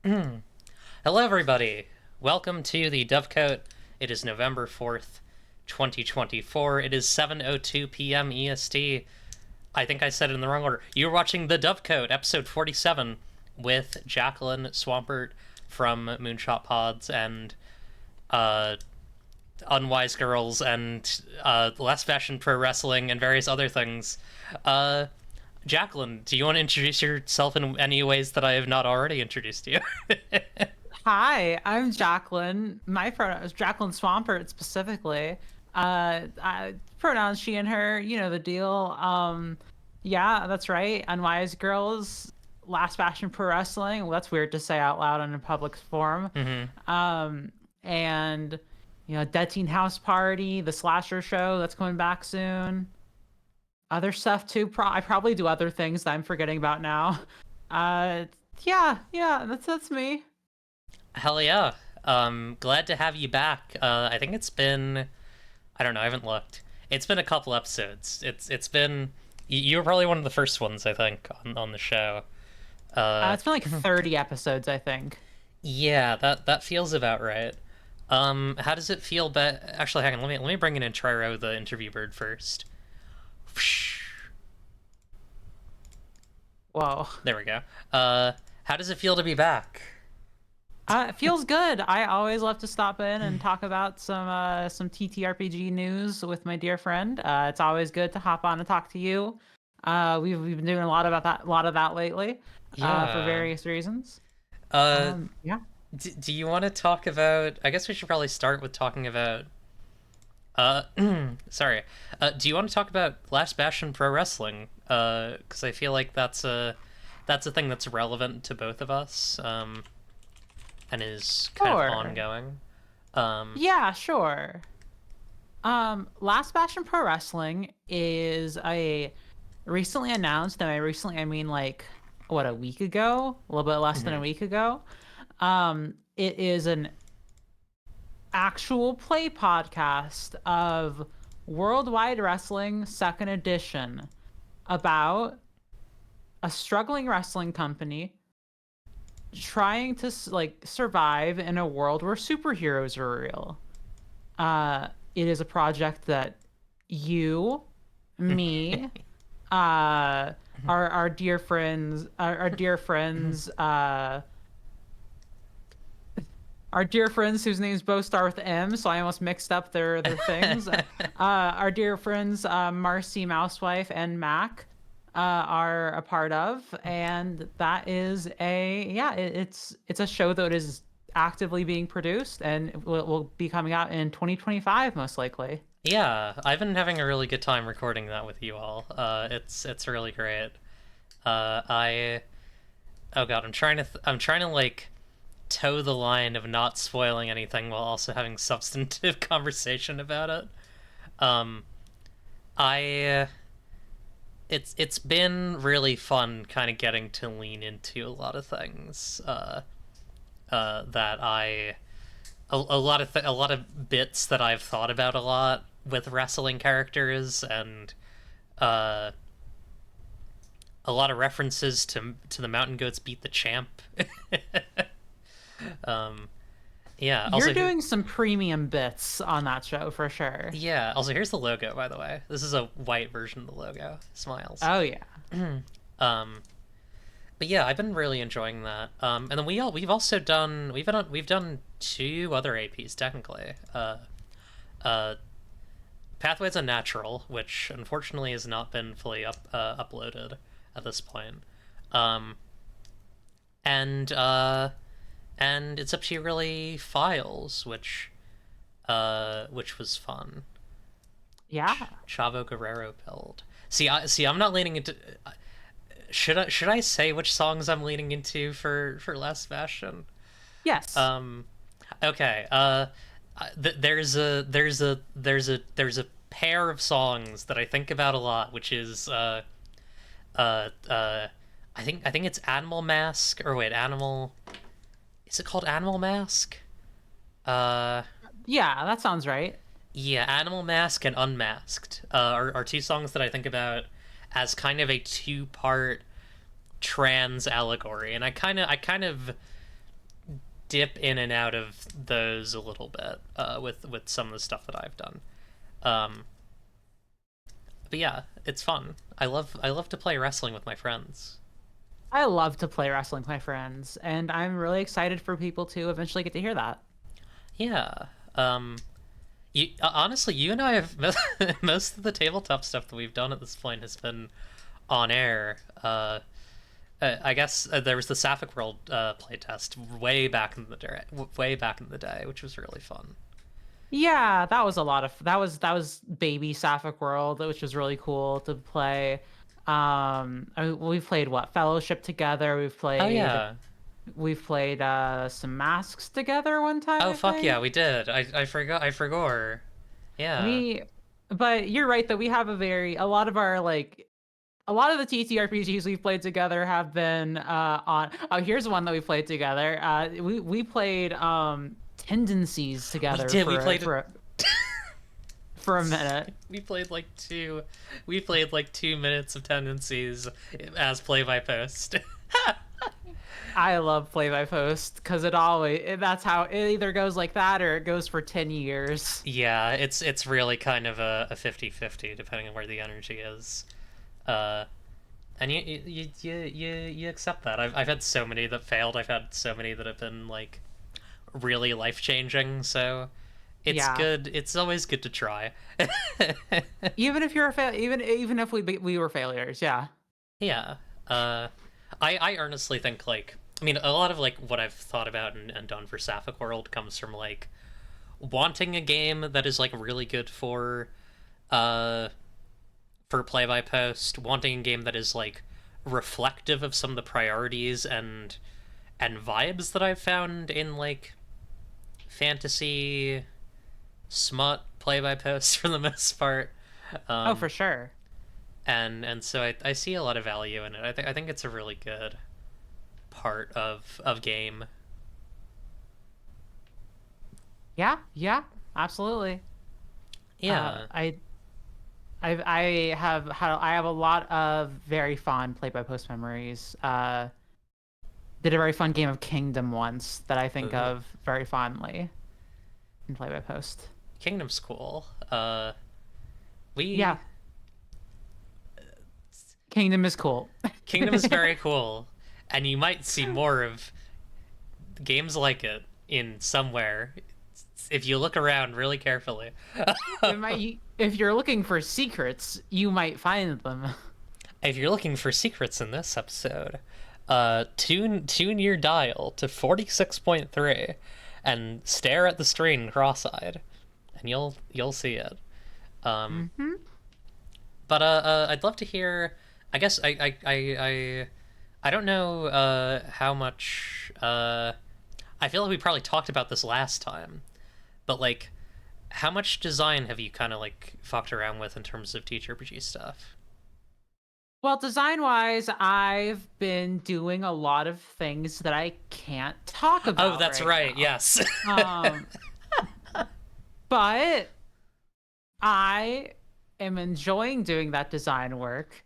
Hello, everybody. Welcome to the DOVECOTE. It is November 4th, 2024. It is 7:02 p.m. EST. I think I said it in the wrong order. You're watching the DOVECOTE, episode 47, with Jacqueline Swampert from Moonshot Pods and Unwise Girls and Last Fashion Pro Wrestling and various other things. Jacqueline, do you want to introduce yourself in any ways that I have not already introduced you? Hi, I'm Jacqueline. My pronoun is Jacqueline Swampert specifically. Pronouns she and her, you know the deal. Yeah, that's right. Unwise Girls, Last Fashion Pro Wrestling. Well, that's weird to say out loud in a public forum. And Dead Teen House Party, the Slasher Show that's coming back soon. Other stuff too. I probably do other things that I'm forgetting about now. Yeah, that's me. Hell yeah. Glad to have you back. I think it's been, I don't know, I haven't looked. It's been a couple episodes. It's been, you were probably one of the first ones, I think, on the show. It's been like 30 episodes, I think. Yeah, that feels about right. How does it feel? Actually, hang on. Let me bring in Intriro, the interview bird, first. Whoa. There we go. How does it feel to be back? It feels good. I always love to stop in and talk about some TTRPG news with my dear friend. It's always good to hop on and talk to you. We've been doing a lot of that lately, for various reasons. Yeah. Do you want to talk about? I guess we should probably start with talking about. Sorry. Do you want to talk about Last Bastion Pro Wrestling? Because I feel like that's a thing that's relevant to both of us. And is kind of ongoing. Yeah, sure. Last Bastion Pro Wrestling is a recently announced, and by recently I mean like a week ago, a little bit less than a week ago. It is an actual play podcast of Worldwide Wrestling 2nd Edition about a struggling wrestling company trying to survive in a world where superheroes are real. It is a project that you, me, our dear friends, our dear friends whose names both start with M, so I almost mixed up their things. Our dear friends Marcy Mousewife and Mac are a part of, and that is it's a show that is actively being produced and will be coming out in 2025 most likely. Yeah, I've been having a really good time recording that with you all. It's really great. Oh god, I'm trying to like toe the line of not spoiling anything while also having substantive conversation about it. It's been really fun kind of getting to lean into a lot of things that a lot of bits that I've thought about a lot with wrestling characters, and a lot of references to the Mountain Goats Beat the Champ. Yeah, you're doing some premium bits on that show for sure. Yeah, also here's the logo, by the way. This is a white version of the logo. Smiles. Oh yeah. But yeah, I've been really enjoying that. And then we've also done we've done 2 other APs technically. Pathways Unnatural, which unfortunately has not been fully uploaded at this point. And It's Up to You Really Files, which was fun. Yeah. Chavo Guerrero build. See, I'm not leaning into. Should I say which songs I'm leaning into for Last Bastion? Yes. Okay. There's a pair of songs that I think about a lot, which is I think it's Animal Mask, or wait, Animal. Is it called Animal Mask? Yeah, that sounds right. Yeah, Animal Mask and Unmasked are 2 songs that I think about as kind of a 2-part trans allegory, and I kind of dip in and out of those a little bit with some of the stuff that I've done. Um, but yeah, it's fun. I love to play wrestling with my friends. I love to play wrestling with my friends, and I'm really excited for people to eventually get to hear that. Yeah. Um, honestly, you and I have most of the tabletop stuff that we've done at this point has been on air. I guess there was the Sapphic World playtest way back in the day, which was really fun. Yeah, that was a lot of that was baby Sapphic World, which was really cool to play. We've played what Fellowship together. Oh yeah. We've played some Masks together one time, Oh I fuck yeah, think. we did. I forgot. Yeah. We, but you're right that we have a lot of our a lot of the TTRPGs we've played together have been on. Oh, here's one that we played together. We played Tendencies We together did. We played for a minute. we played like 2 minutes of Tendencies as play by post. I love play by post because it always that's how it either goes like that or it goes for 10 years. Yeah, it's really kind of a 50-50 depending on where the energy is. Uh and you accept that. I've had so many that failed. I've had so many that have been like really life-changing, so it's Yeah. good. It's always good to try. Even if you're a fail, even if we were failures, yeah. Yeah. Uh, I earnestly think like I mean a lot of like what I've thought about and done for Sapphic World comes from like wanting a game that is like really good uh for play by post, wanting a game that is like reflective of some of the priorities and vibes that I've found in like fantasy smut play by post for the most part. Oh, for Um, sure. and so I see a lot of value in it. I think it's a really good part of game. Yeah, yeah, absolutely. Yeah. I I have a lot of very fond play by post memories. Did a very fun game of Kingdom once that I think Ooh. of very fondly in play by post. Kingdom's cool. Yeah, We Kingdom is cool. Kingdom is very cool, and you might see more of games like it in somewhere if you look around really carefully. If you're looking for secrets, you might find them. If you're looking for secrets in this episode, tune your dial to 46.3 and stare at the screen cross-eyed, and you'll see it. Um, Hmm. but I'd love to hear. I guess I don't know how much. I feel like we probably talked about this last time, but like, how much design have you kind of like fucked around with in terms of TTRPG stuff? Well, design wise, I've been doing a lot of things that I can't talk Oh, about that's right right. now. Yes. Um, but I am enjoying doing that design work.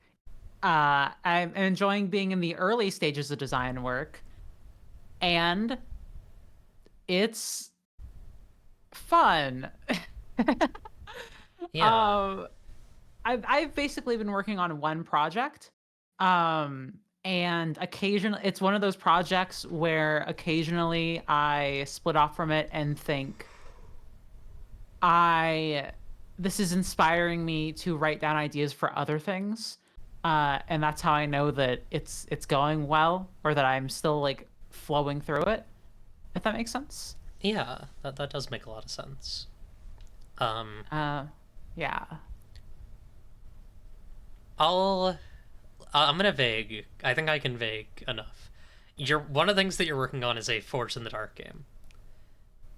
I'm enjoying being in the early stages of design work, and it's fun. Yeah. um, I've basically been working on one project, and occasionally it's one of those projects where occasionally I split off from it and think I this is inspiring me to write down ideas for other things. And that's how I know that it's going well or that I'm still like flowing through it, if that makes sense. Yeah. That does make a lot of sense. Um, Uh, yeah. I'll. I'm gonna vague. I think I can vague enough. You're one of the things that you're working on is a Forged in the Dark game.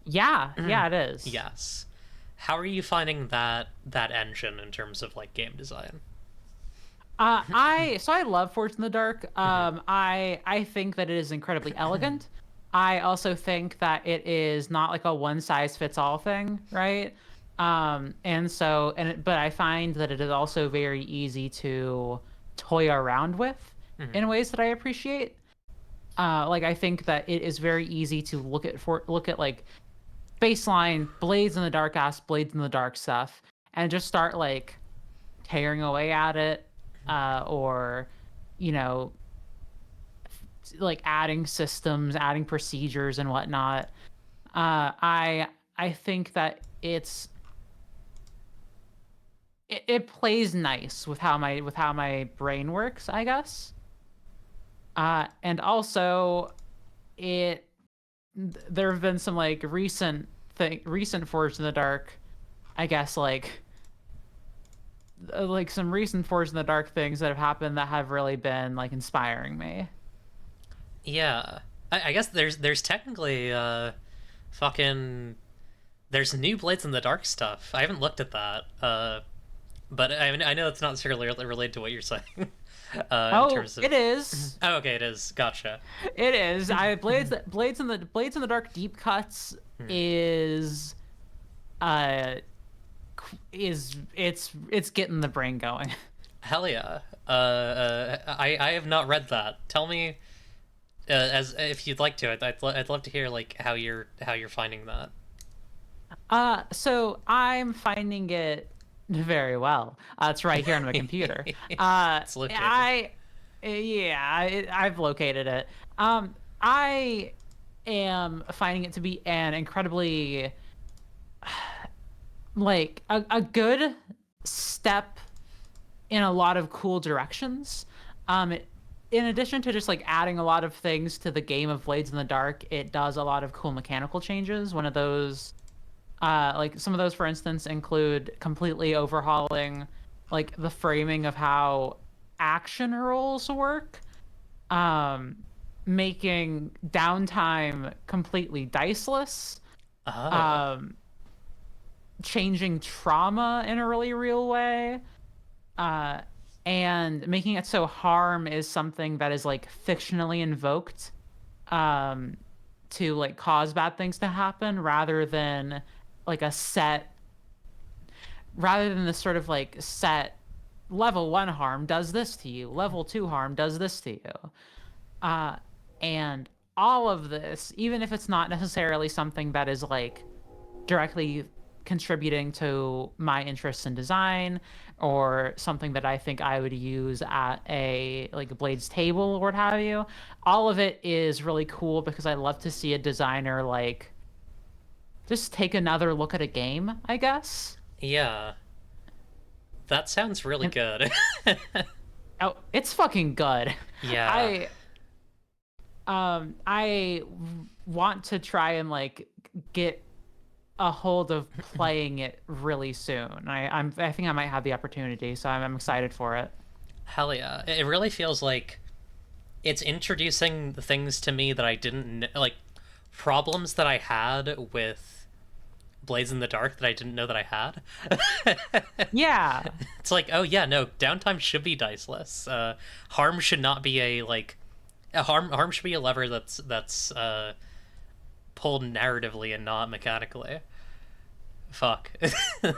Yeah, yeah, it is. Yes. How are you finding that engine in terms of like game design? I love Forged in the Dark. I think that it is incredibly elegant. I also think that it is not like a one size fits all thing, right? But I find that it is also very easy to toy around with in ways that I appreciate. Like I think that it is very easy to look at like baseline Blades in the Dark ass Blades in the Dark stuff and just start like tearing away at it, or you know, like adding systems, adding procedures and whatnot. I think that it plays nice with how my brain works, I guess. And also it there have been some like recent Forged in the Dark, I guess like some recent Forged in the Dark things that have happened that have really been like inspiring me. Yeah, I guess there's technically fucking there's new Blades in the Dark stuff. I haven't looked at that. But I know it's not necessarily related to what you're saying. In Oh, terms of it is. oh, okay, it is. Gotcha. It is. I Blades in the Dark deep cuts Hmm. is uh it's getting the brain going. Hell yeah. I have not read that. Tell me, as if you'd like to. I'd love to hear like how you're finding that. So I'm finding it very well. It's right here on my computer. It's located. I Yeah, I've located it. I am finding it to be an incredibly like a good step in a lot of cool directions. In addition to just like adding a lot of things to the game of Blades in the Dark, it does a lot of cool mechanical changes. One of those, like some of those, for instance, include completely overhauling like the framing of how action rolls work, um, making downtime completely diceless, Oh. um, changing trauma in a really real way, uh, and making it so harm is something that is like fictionally invoked, um, to like cause bad things to happen like a set rather than the sort of like set level 1 harm does this to you, level 2 harm does this to you. Uh, and all of this, even if it's not necessarily something that is like directly contributing to my interests in design or something that I think I would use at a like a Blades table or what have you, all of it is really cool because I love to see a designer like just take another look at a game, I guess. Yeah, that sounds really And good. oh, it's fucking good. Yeah. I I want to try and like get a hold of playing it really soon. I think I might have the opportunity, so I'm excited for it. Hell yeah. It really feels like it's introducing the things to me that I didn't like problems that I had with Blades in the Dark that I didn't know that I had. Yeah. It's like, oh yeah, no, downtime should be diceless. Harm should not be a like a harm should be a lever that's pulled narratively and not mechanically. Fuck.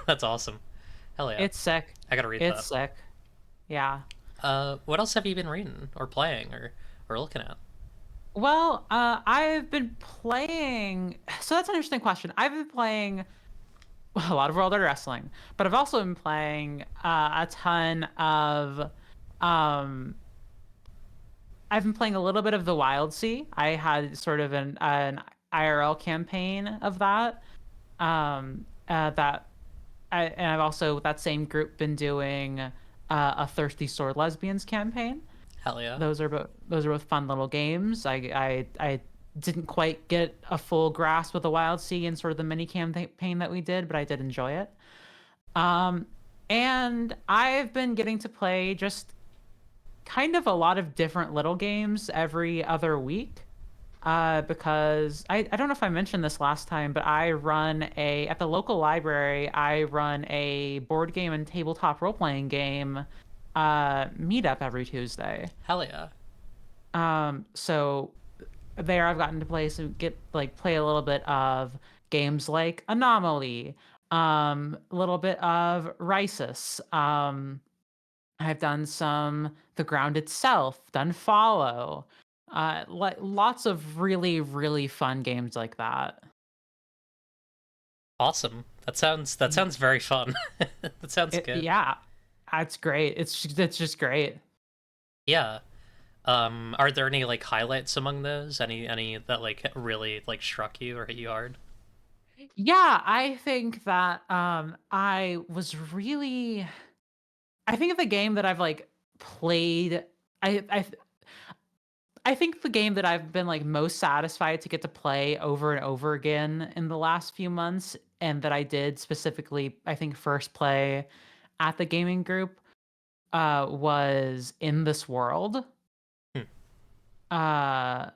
That's awesome. Hell yeah. It's sick. I gotta read It's that. sick. Yeah. What else have you been reading or playing or looking at? Well, I've been playing. So that's an interesting question. I've been playing a lot of World of Wrestling, but I've also been playing a ton of. Um, I've been playing a little bit of the Wild Sea. I had sort of an IRL campaign of that. That and I've also with that same group been doing a Thirsty Sword Lesbians campaign. Hell yeah. Those are both fun little games. I didn't quite get a full grasp of the Wild Sea and sort of the mini campaign that we did, but I did enjoy it. Um, and I've been getting to play just kind of a lot of different little games every other week. Because I don't know if I mentioned this last time, but at the local library, I run a board game and tabletop role-playing game meetup every Tuesday. Hell yeah. So there I've gotten to play a little bit of games like Anomaly, a little bit of Rysis. I've done some The Ground itself, done Follow. Like lots of really, really fun games like that. Awesome. That sounds very fun. That sounds good. Yeah, it's great. It's just great. Yeah. Are there any like highlights among those? Any that like really like struck you or hit you hard? Yeah, I think that I think of the game that I've like played. I I think the game that I've been like most satisfied to get to play over and over again in the last few months, and that I did specifically, I think, first play at the gaming group, was In This World. Hmm. Uh,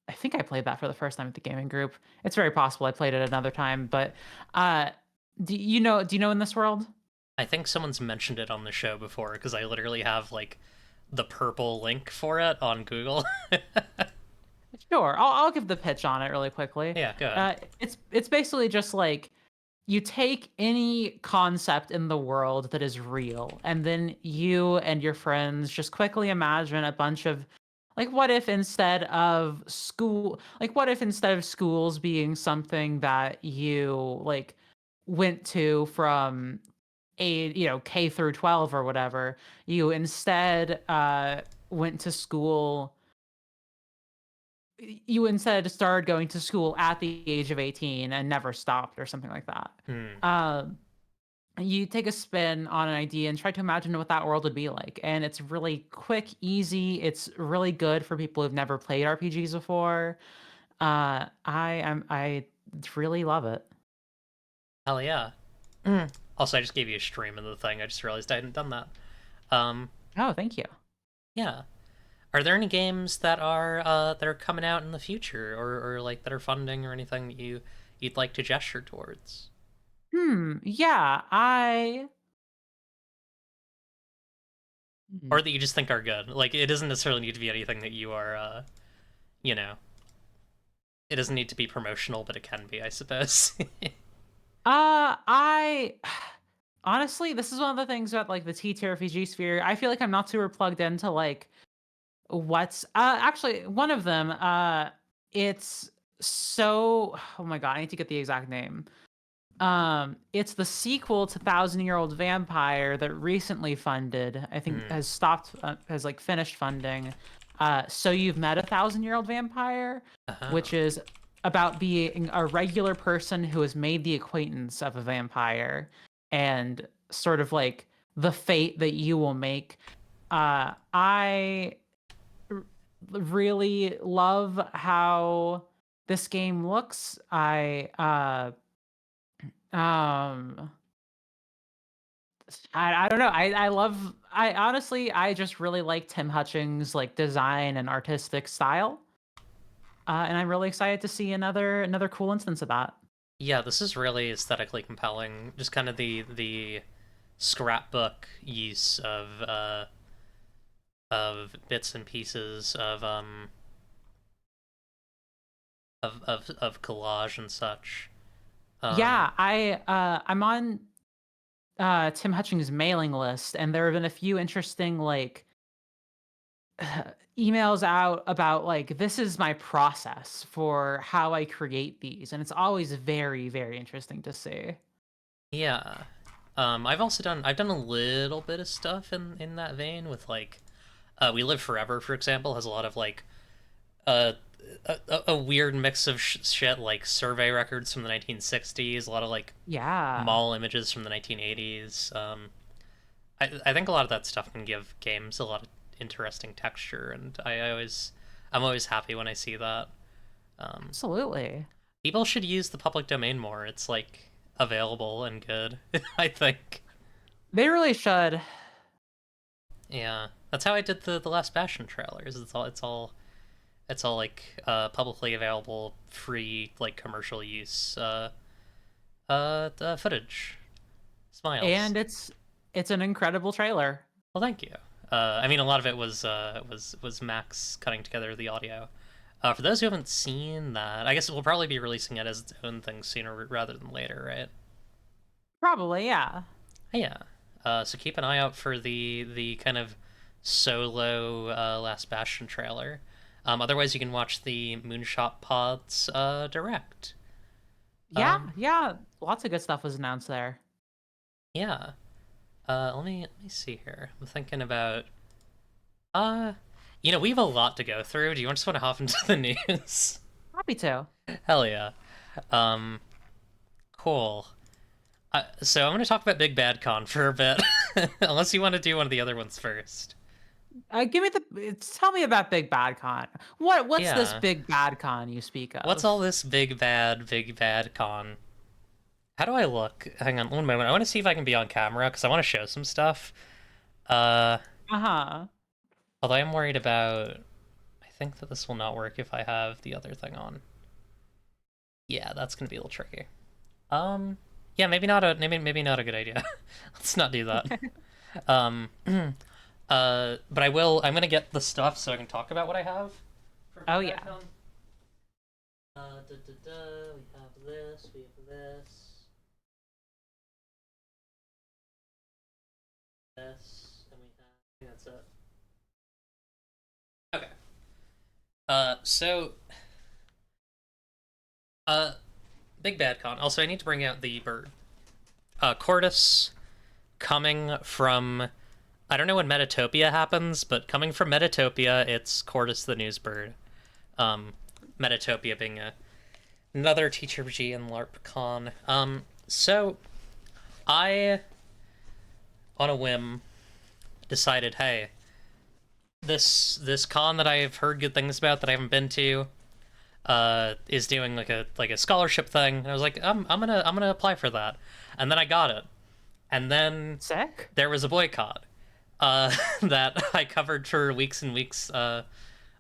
I think I played that for the first time at the gaming group. It's very possible I played it another time, but uh, do you know In This World? I think someone's mentioned it on the show before because I literally have like the purple link for it on Google. Sure, I'll give the pitch on it really quickly. Yeah, go ahead. It's basically just like you take any concept in the world that is real, and then you and your friends just quickly imagine a bunch of like what if instead of schools being something that you like went to from a K through 12 or whatever, you instead went to school you instead started going to school at the age of 18 and never stopped or something like that. Hmm. Um, you take a spin on an idea and try to imagine what that world would be like. And it's really quick, easy. It's really good for people who've never played RPGs before. I really love it. Hell yeah. Also, I just gave you a stream of the thing. I just realized I hadn't done that. Um, Oh, thank you. yeah. Are there any games that are coming out in the future or like that are funding or anything that you'd like to gesture towards? Yeah, Or that you just think are good? Like it doesn't necessarily need to be anything that you are you know, it doesn't need to be promotional, but it can be, I suppose. I honestly, this is one of the things about like the TTRPG sphere. I feel like I'm not super plugged into like what's actually one of them. It's oh my god, I need to get the exact name. It's the sequel to Thousand Year Old Vampire that recently funded. I think Hmm. has stopped has like finished funding. So You've Met a Thousand Year Old Vampire, Oh. which is about being a regular person who has made the acquaintance of a vampire and sort of like the fate that you will make. I really love how this game looks. Um I don't know. I honestly I just really like Tim Hutchings' like design and artistic style. And I'm really excited to see another cool instance of that. Yeah, this is really aesthetically compelling. Just kind of the scrapbook use of bits and pieces of collage and such. Um, Yeah, I'm on Tim Hutchings' mailing list, and there have been a few interesting like emails out about like this is my process for how I create these, and it's always very, very interesting to see. yeah. I've done a little bit of stuff in that vein with like We Live Forever, for example, has a lot of like uh a weird mix of shit like survey records from the 1960s, a lot of like Yeah, mall images from the 1980s. I think a lot of that stuff can give games a lot of interesting texture, and I'm always happy when I see that. Um, absolutely. People should use the public domain more. It's like available and good. I think. They really should. Yeah, that's how I did the last Bastion trailers. It's all like publicly available, free like commercial use footage. Smiles. And it's an incredible trailer. Well, thank you. I mean, a lot of it was Max cutting together the audio. For those who haven't seen that, I guess we'll probably be releasing it as its own thing sooner rather than later, right? Probably, yeah. Yeah. So keep an eye out for the kind of solo Last Bastion trailer. Otherwise, you can watch the Moonshot Pods direct. Yeah, Um, yeah, lots of good stuff was announced there. yeah. Let me see here. I'm thinking about uh we have a lot to go through. Do you just want to hop into the news? Happy to. Hell yeah. Um, cool. So I'm gonna talk about Big Bad Con for a bit, unless you want to do one of the other ones first. Give me tell me about Big Bad Con. What's this Yeah. Big Bad Con you speak What's all of? this Big Bad Con? How do I look? Hang on one moment. I want to see if I can be on camera because I want to show some stuff. Uh, Uh-huh. Although I'm worried about. I think that this will not work if I have the other thing on. Yeah, that's gonna be a little tricky. Yeah, maybe not a good idea. Let's not do that. Um, but I will. I'm gonna get the stuff so I can talk about what I have for Oh Big Bad yeah. Con. Da, da, da. We have this. We have this. This, and we have. I think that's it. Okay. So, uh, Big Bad Con. Also, I need to bring out the bird. Cordis coming from. I don't know when Metatopia happens, but coming from Metatopia, it's Cordis the news bird. Um, Metatopia being another TTRPG and LARP con. So I, on a whim, decided, hey, this con that I've heard good things about that I haven't been to, is doing like a scholarship thing. And I was like, I'm gonna apply for that, and then I got it, and then Sick. there was a boycott, that I covered for weeks and weeks,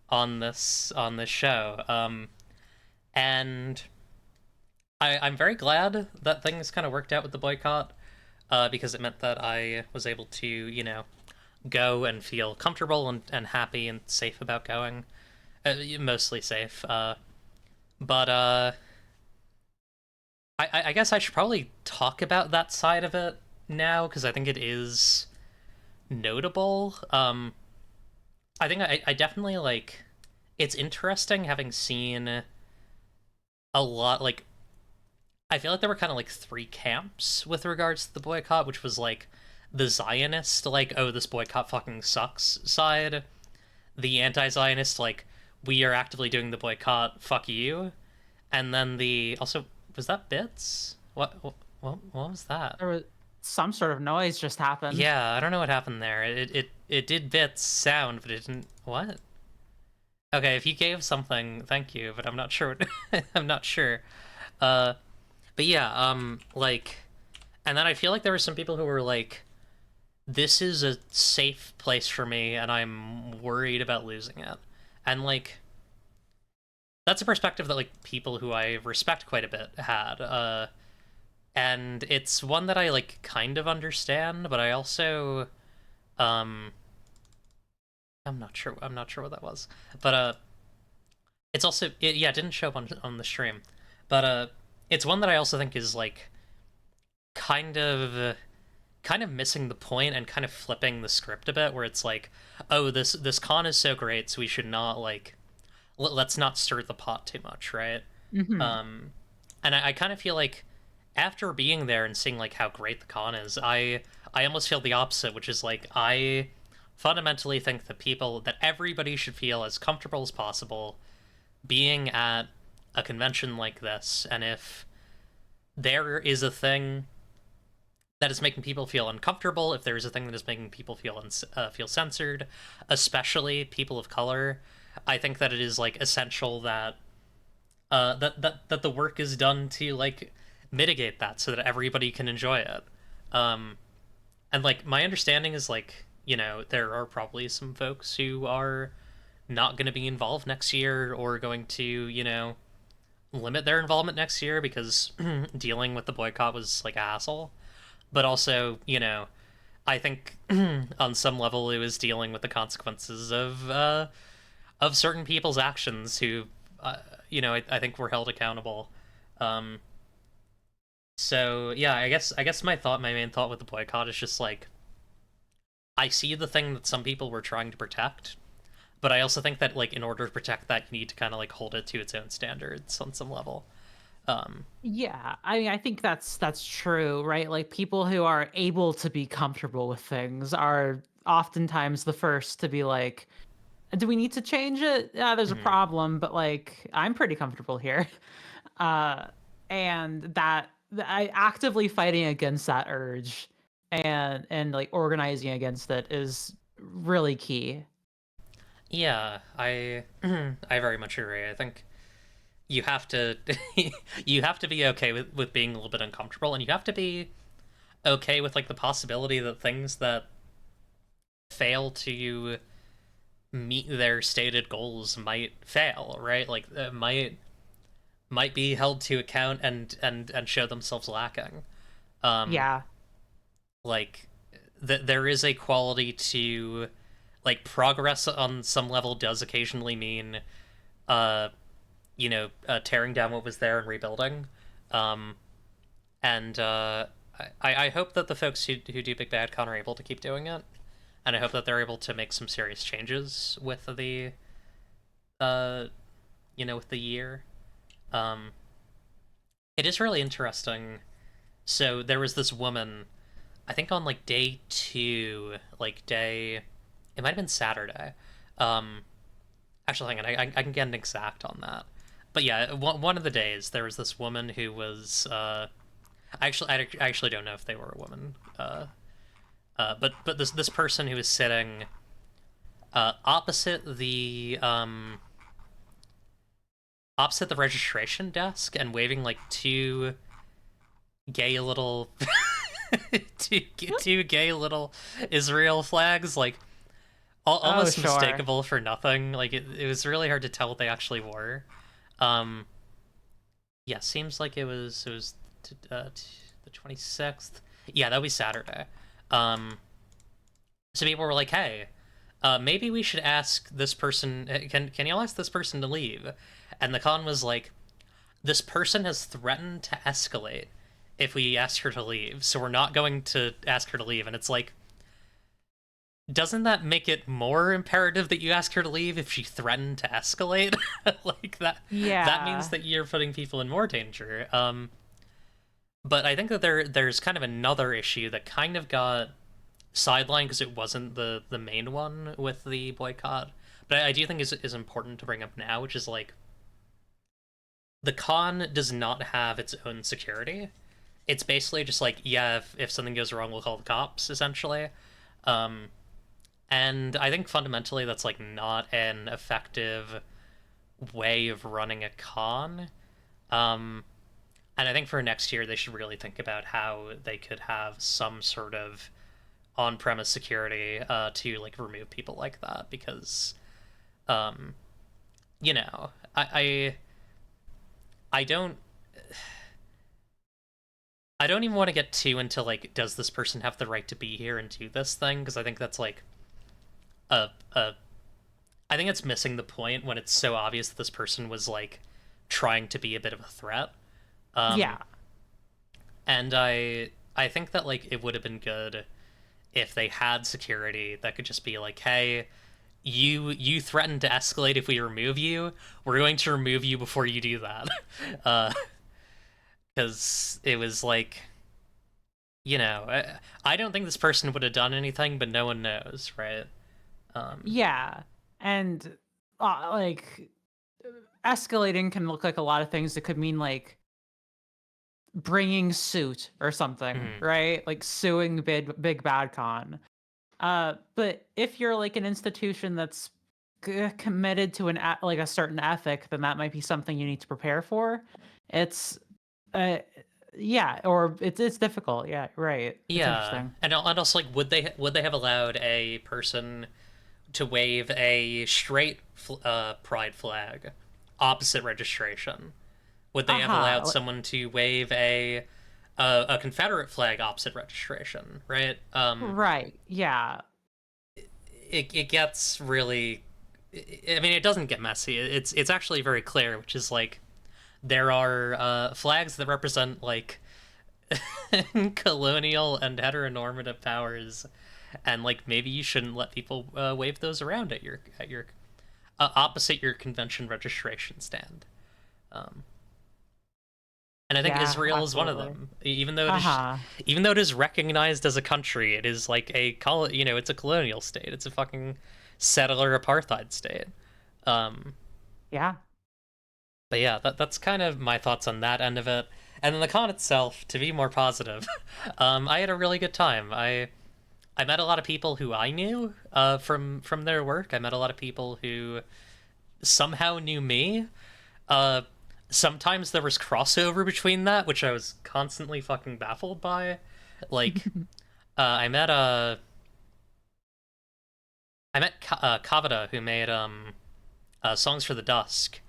on this show, and I'm very glad that things kind of worked out with the boycott, because it meant that I was able to go and feel comfortable and happy and safe about going, mostly safe. But I guess I should probably talk about that side of it now because I think it is notable. I think I definitely like. It's interesting having seen a lot. Like, I feel like there were kind of like three camps with regards to the boycott, which was like the Zionist, like, oh, this boycott fucking sucks side, the anti-Zionist, like, we are actively doing the boycott, fuck you, and then the also was that bits? What was that? There was some sort of noise just happened. Yeah, I don't know what happened there. It did bits sound, but it didn't. What? Okay, if you gave something, thank you, but I'm not sure. I'm not sure. Uh, but yeah, like, and then I feel like there were some people who were like, "This is a safe place for me, and I'm worried about losing it," and like, that's a perspective that like people who I respect quite a bit had. And it's one that I like kind of understand, but I also, um, I'm not sure. I'm not sure what that was, but it's also yeah, it didn't show up on the stream, but it's one that I also think is like kind of kind of missing the point and kind of flipping the script a bit, where it's like, oh, this con is so great, so we should not like let's not stir the pot too much, right? Hmm. Um, and I kind of feel like after being there and seeing like how great the con is, I almost feel the opposite, which is like I fundamentally think that everybody should feel as comfortable as possible being at a convention like this, and if there is a thing that is making people feel uncomfortable, if there is a thing that is making people feel censored, especially people of color, I think that it is like essential that that the work is done to like mitigate that so that everybody can enjoy it. Um, and like my understanding is like there are probably some folks who are not going to be involved next year or going to limit their involvement next year because dealing with the boycott was like a hassle. But also I think on some level it was dealing with the consequences of certain people's actions who I think were held accountable. Um, so yeah, I guess my main thought with the boycott is just like I see the thing that some people were trying to protect. but I also think that like in order to protect that, you need to kind of like hold it to its own standards on some level. Um, Yeah, I mean, I think that's true, right? Like people who are able to be comfortable with things are oftentimes the first to be like, "Do we need to change it? Yeah, there's a mhm. problem, but like I'm pretty comfortable here." Uh, and I actively fighting against that urge and like organizing against it is really key. Yeah, I I very much agree. I think you have to you have to be okay with being a little bit uncomfortable, and you have to be okay with like the possibility that things that fail to meet their stated goals might fail, right? Like might be held to account and show themselves lacking. Um, Yeah. like there is a quality to like progress on some level does occasionally mean uh tearing down what was there and rebuilding. Um, and I hope that the folks who do Big Bad Con are able to keep doing it, and I hope that they're able to make some serious changes with the uh with the year. Um, it is really interesting. So there was this woman, I think on like day two, like day, it might have been Saturday. Um, actually, hang on, I can get an exact on that. But yeah, one of the days there was this woman who was I actually don't know if they were a woman. But this person who was sitting opposite the registration desk and waving like two gay little two gay little Israel flags, like Oh, almost sure. mistakable for nothing. Like it was really hard to tell what they actually were. Um, yeah, seems like it was the 26th. Yeah, that would be Saturday. Um, so people were like, "Hey, maybe we should ask this person. Can y'all ask this person to leave?" And the con was like, "This person has threatened to escalate if we ask her to leave, so we're not going to ask her to leave." And it's like, doesn't that make it more imperative that you ask her to leave if she threatened to escalate? Like that means Yeah. that you're putting people in more danger. But I think that there's kind of another issue that kind of got sidelined because it wasn't the main one with the boycott. But I do think is important to bring up now, which is like the con does not have its own security. It's basically just like, yeah, if something goes wrong, we'll call the cops, essentially. Um, and I think fundamentally that's like not an effective way of running a con. Um, and I think for next year they should really think about how they could have some sort of on-premise security to like remove people like that because um, you know I don't I don't even want to get too into like does this person have the right to be here and do this thing because I think that's like a I think it's missing the point when it's so obvious that this person was like trying to be a bit of a threat. Um, Yeah. and I think that like it would have been good if they had security that could just be like, hey, you threatened to escalate if we remove you. We're going to remove you before you do that. Because it was like, I don't think this person would have done anything, but no one knows, right? Um, Yeah. And like escalating can look like a lot of things. It could mean like bringing suit or something, mhm. right? Like suing big bad con. But if you're like an institution that's committed to like a certain ethic, then that might be something you need to prepare for. It's uh yeah, or it's difficult. Yeah, right. It's Yeah, interesting. and also like would they have allowed a person to wave a straight pride flag opposite registration? Would they have allowed Aha. someone to wave a Confederate flag opposite registration? Right. Right. Yeah. It gets really. I mean, it doesn't get messy. It's actually very clear, which is like there are flags that represent like colonial and heteronormative powers, and like maybe you shouldn't let people wave those around at your opposite your convention registration stand. Um, and I think Yeah, Israel is one of absolutely. them. Even though it is, Uh-huh. even though it is recognized as a country, it is like it's a colonial state. It's a fucking settler apartheid state. Um, Yeah. but yeah, that's kind of my thoughts on that end of it. And then the con itself, to be more positive, I had a really good time. I met a lot of people who I knew from their work. I met a lot of people who somehow knew me. Uh, Sometimes there was crossover between that, which I was constantly fucking baffled by. Like, I met Kavada, who made songs for the Dusk,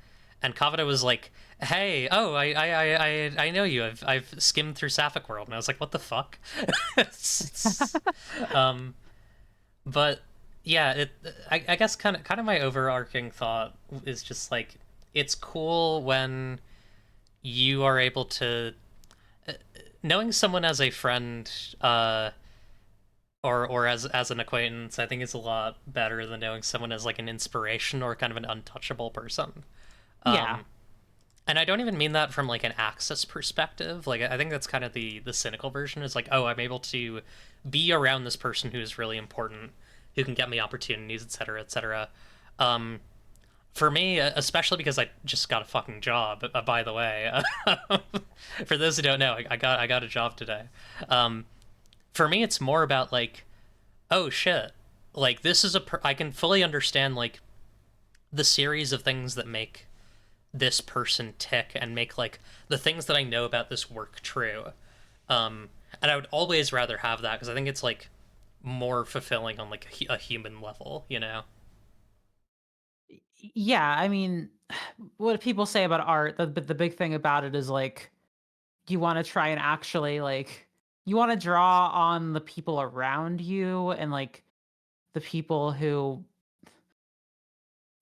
and Kavada was like, "Hey, oh, I know you. I've skimmed through Sapphic World," and I was like, "What the fuck?" um, but yeah, I guess kind of my overarching thought is just like it's cool when you are able to knowing someone as a friend or as an acquaintance. I think is a lot better than knowing someone as like an inspiration or kind of an untouchable person. Yeah. um and I don't even mean that from like an access perspective. Like I think that's kind of the cynical version, is like, oh, I'm able to be around this person who is really important, who can get me opportunities, etc., etc. um for me, especially because I just got a fucking job. By the way, for those who don't know, I got a job today. Um, for me, it's more about like, oh shit, like this is I can fully understand like the series of things that make this person tick and make like the things that I know about this work true. And I would always rather have that because I think it's like more fulfilling on like a human level, you know? Yeah, I mean, what people say about art, the big thing about it is like you want to try and actually like you want to draw on the people around you and like the people who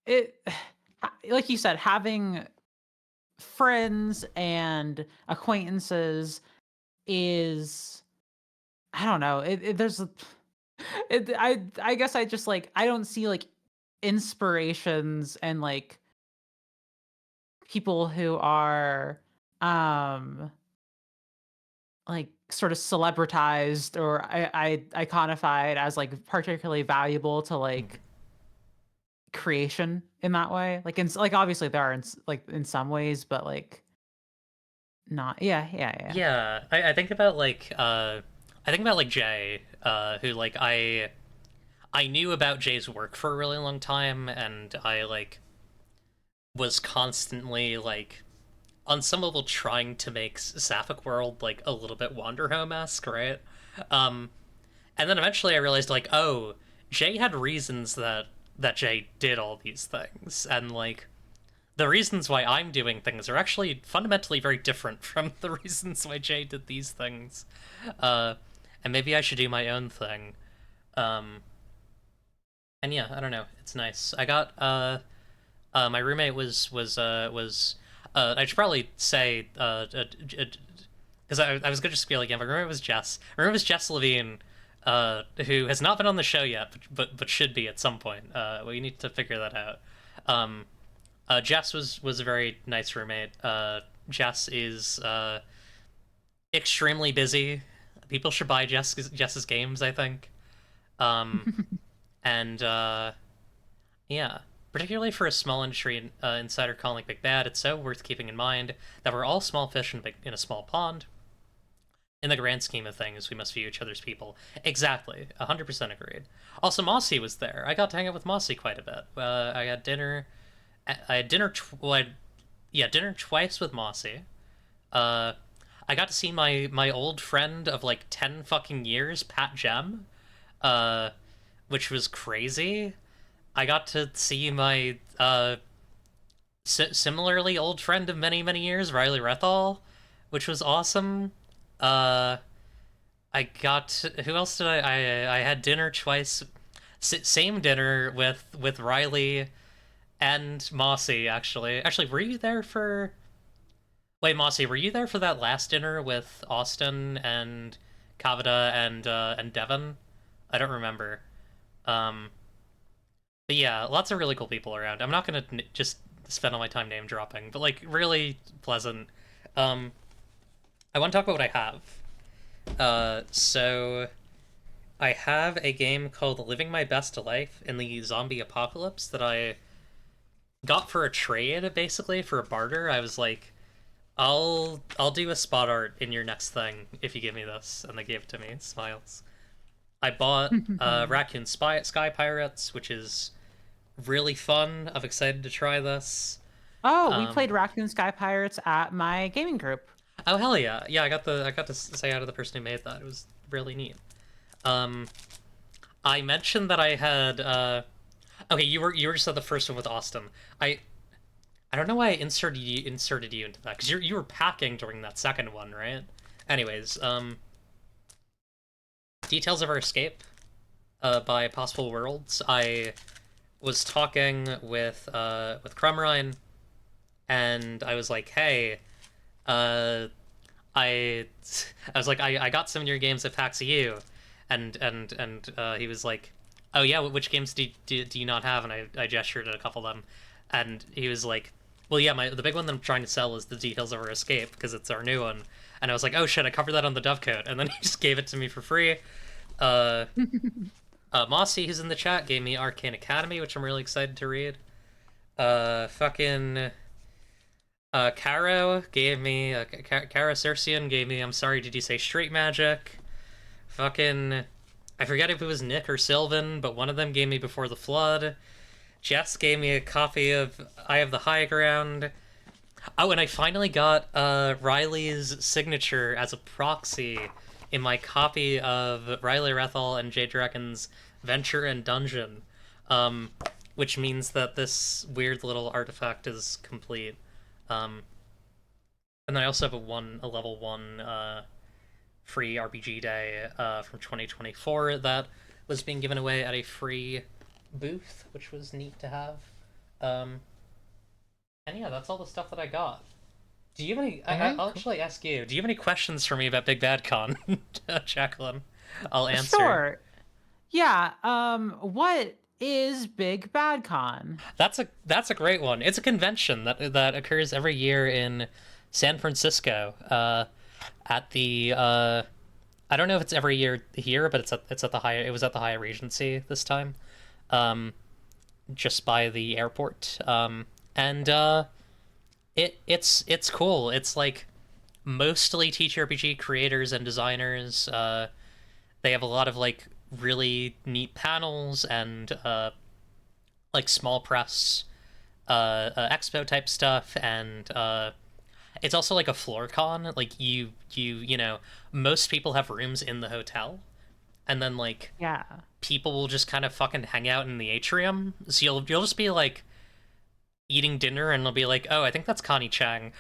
it like you said, having friends and acquaintances is I don't know. There's I guess I just like I don't see like inspirations and like people who are um like sort of celebritized or iconified as like particularly valuable to like creation in that way. Like like obviously there are like in some ways, but like not. Yeah, yeah, yeah. Yeah, I think about like I think about like Jay, who like I knew about Jay's work for a really long time, and I like was constantly like on some level trying to make Sapphic World like a little bit Wanderhome-esque, right? Um, and then eventually I realized like, oh, Jay had reasons that Jay did all these things, and like the reasons why I'm doing things are actually fundamentally very different from the reasons why Jay did these things. Uh, and maybe I should do my own thing. Um, and yeah, I don't know. It's nice. I got my roommate was I should probably say because I was gonna just be like, yeah, my roommate was Jess. My roommate was Jess Levine, who has not been on the show yet, but should be at some point. We need to figure that out. Um, Jess was a very nice roommate. Jess is extremely busy. People should buy Jess's games, I think. Um, and yeah, particularly for a small industry insider calling Big Bad, it's so worth keeping in mind that we're all small fish in a small pond. In the grand scheme of things, we must view each other's people. Exactly, 100% agreed. Also, Mossy was there. I got to hang out with Mossy quite a bit. I had dinner. I had dinner. Yeah, dinner twice with Mossy. Uh, I got to see my old friend of like 10 fucking years, Pat Gem, uh, which was crazy. I got to see my similarly old friend of many years, Riley Rethal, which was awesome. Uh, I got who else did I had dinner twice, same dinner with Riley and Mossy. Actually, were you there for? Wait, Mossy, were you there for that last dinner with Austin and Kavada and Devon? I don't remember. Um, But yeah, lots of really cool people around. I'm not gonna just spend all my time name dropping, but like really pleasant. Um, I want to talk about what I have. So I have a game called Living My Best Life in the Zombie Apocalypse that I got for a trade, basically for a barter. I was like, I'll do a spot art in your next thing if you give me this, and they gave it to me. Smiles. I bought Raccoon Sky Pirates, which is really fun. I'm excited to try this. Oh, we Um, played Raccoon Sky Pirates at my gaming group. oh hell yeah, yeah! I got to say hi to the person who made that. It was really neat. Um, I mentioned that I had. Okay, you were just at the first one with Austin. I I don't know why I inserted you into that because you were packing during that second one, right? Anyways, details of our escape, by Possible Worlds. I was talking with Crumrine, and I was like, hey, uh, I I was like, I got some of your games at PAX EU, and he was like, oh yeah, which games do you not have? And I gestured at a couple of them, and he was like, well yeah, the big one that I'm trying to sell is the Details of Our Escape because it's our new one. And I was like, oh shit, I covered that on the Dovecote, and then he just gave it to me for free. Uh, Mossy, who's in the chat, gave me Arcane Academy, which I'm really excited to read. Fucking Caro gave me Caro Cercian gave me I'm sorry, did you say Straight Magic? Fucking I forget if it was Nick or Sylvan, but one of them gave me Before the Flood. Jess gave me a copy of I Have the High Ground. Oh, and I finally got Riley's signature as a proxy in my copy of Riley Rethel and Jade Drecken's Venture and Dungeon, um, which means that this weird little artifact is complete. Um, and then I also have a level 1 free RPG day from 2024 that was being given away at a free booth, which was neat to have. Um, and yeah, that's all the stuff that I got. Do you have any? Very I'll cool. actually ask you. Do you have any questions for me about Big Bad Con, Jacqueline? I'll answer. Sure. Yeah. What is Big Bad Con? That's a great one. It's a convention that occurs every year in San Francisco. At the I don't know if it's every year here, but it's at the Hyatt. It was at the Hyatt Regency this time, um, just by the airport. And it's cool. It's like mostly TTRPG creators and designers. They have a lot of like really neat panels and like small press expo type stuff, and it's also like a floor con. Like you know, most people have rooms in the hotel, and then like Yeah. people will just kind of fucking hang out in the atrium. So you'll just be like eating dinner and they'll be like, oh, I think that's Connie Chang.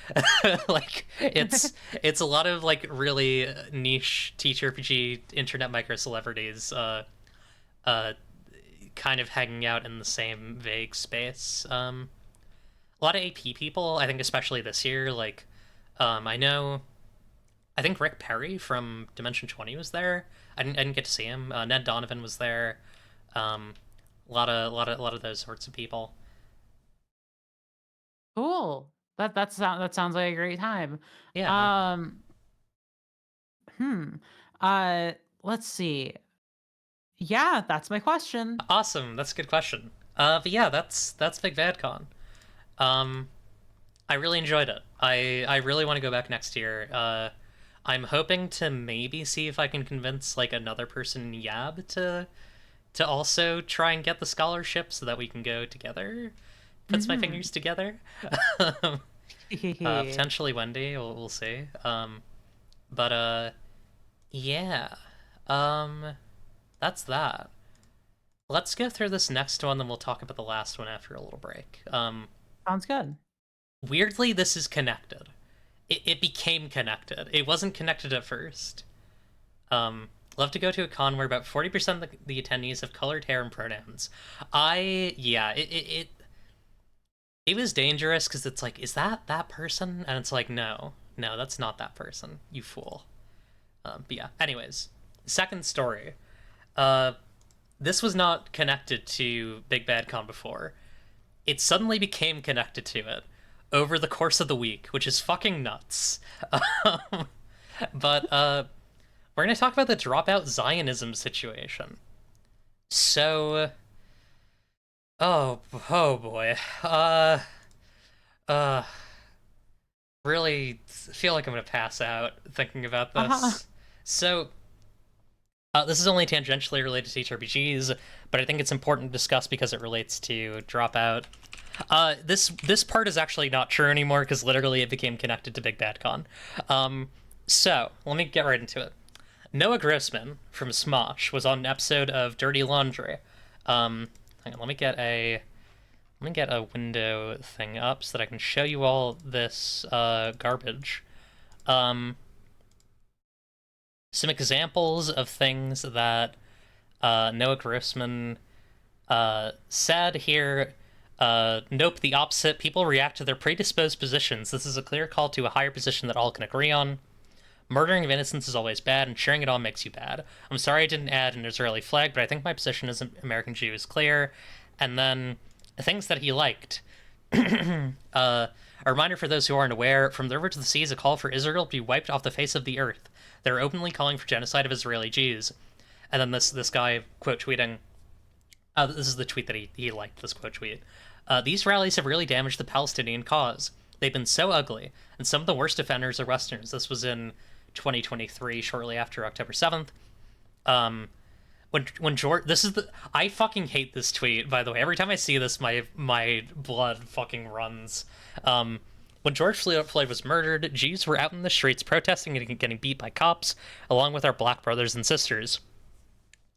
Like it's a lot of like really niche TTRPG internet micro celebrities uh kind of hanging out in the same vague space. A lot of AP people, I think especially this year, like I know I think Rick Perry from Dimension 20 was there. I didn't get to see him. Ned Donovan was there. Um, a lot of those sorts of people. Cool. That sounds like a great time. Yeah, Um, hmm. Uh, let's see. Yeah, that's my question. awesome. That's a good question. But yeah, that's Big Bad Con. Um, I really enjoyed it. I really want to go back next year. I'm hoping to maybe see if I can convince like another person in Yab to also try and get the scholarship so that we can go together. Puts my Mm-hmm. fingers together. Potentially Wendy. We'll see. But yeah. Um, that's that. Let's go through this next one, then we'll talk about the last one after a little break. Sounds good. Weirdly, this is connected. It became connected. It wasn't connected at first. Love to go to a con where about 40% of the attendees have colored hair and pronouns. Yeah, it was dangerous because it's like, is that person? And it's like, no, that's not that person, you fool. But yeah, anyways, second story. Uh, this was not connected to Big Bad Con before. It suddenly became connected to it over the course of the week, which is fucking nuts. But we're going to talk about the dropout Zionism situation. So, oh boy. Uh, really feel like I'm going to pass out thinking about Uh-huh. this. So, this is only tangentially related to TRPGs, but I think it's important to discuss because it relates to Dropout. This part is actually not true anymore because literally it became connected to Big Bad Con. So let me get right into it. Noah Grossman from Smosh was on an episode of Dirty Laundry. Hang on, let me get a window thing up so that I can show you all this garbage. Um, some examples of things that Noah Grossman said here. Nope, the opposite. People react to their predisposed positions. This is a clear call to a higher position that all can agree on. Murdering of innocents is always bad, and cheering it on makes you bad. I'm sorry I didn't add an Israeli flag, but I think my position as an American Jew is clear. And then things that he liked. A reminder for those who aren't aware, from the river to the sea is a call for Israel to be wiped off the face of the earth. They're openly calling for genocide of Israeli Jews. And then this guy quote tweeting, this is the tweet that he liked, this quote tweet. These rallies have really damaged the Palestinian cause. They've been so ugly, and some of the worst offenders are Westerners. This was in 2023, shortly after October 7th. When George, this is the, I fucking hate this tweet, by the way. Every time I see this, my blood fucking runs. When George Floyd was murdered, Jews were out in the streets protesting and getting beat by cops, along with our black brothers and sisters.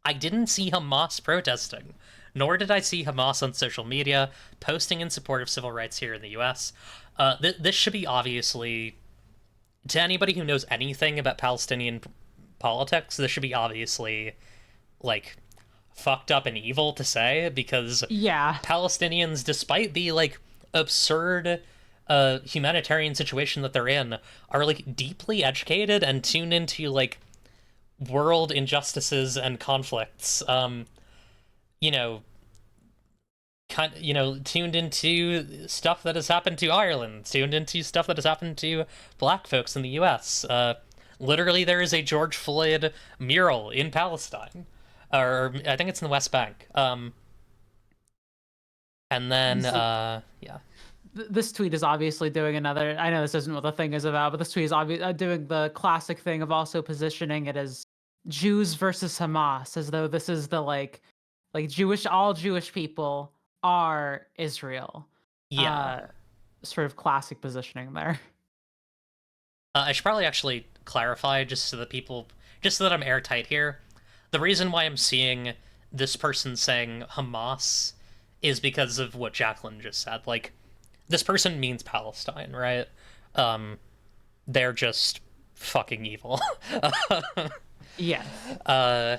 I didn't see Hamas protesting, nor did I see Hamas on social media posting in support of civil rights here in the US. This should be obviously, to anybody who knows anything about Palestinian politics, this should be obviously, like, fucked up and evil to say, because Yeah. Palestinians, despite the, like, absurd humanitarian situation that they're in, are, like, deeply educated and tuned into, like, world injustices and conflicts. You know, tuned into stuff that has happened to Ireland, tuned into stuff that has happened to black folks in the U.S. Literally, there is a George Floyd mural in Palestine, or I think it's in the West Bank. And then, yeah. This tweet is obviously doing another. I know this isn't what the thing is about, but this tweet is doing the classic thing of also positioning it as Jews versus Hamas, as though this is the like all Jewish people are Israel. Yeah. Sort of classic positioning there. I should probably actually clarify just so that I'm airtight here. The reason why I'm seeing this person saying Hamas is because of what Jacqueline just said. Like, this person means Palestine, right? They're just fucking evil. Yeah.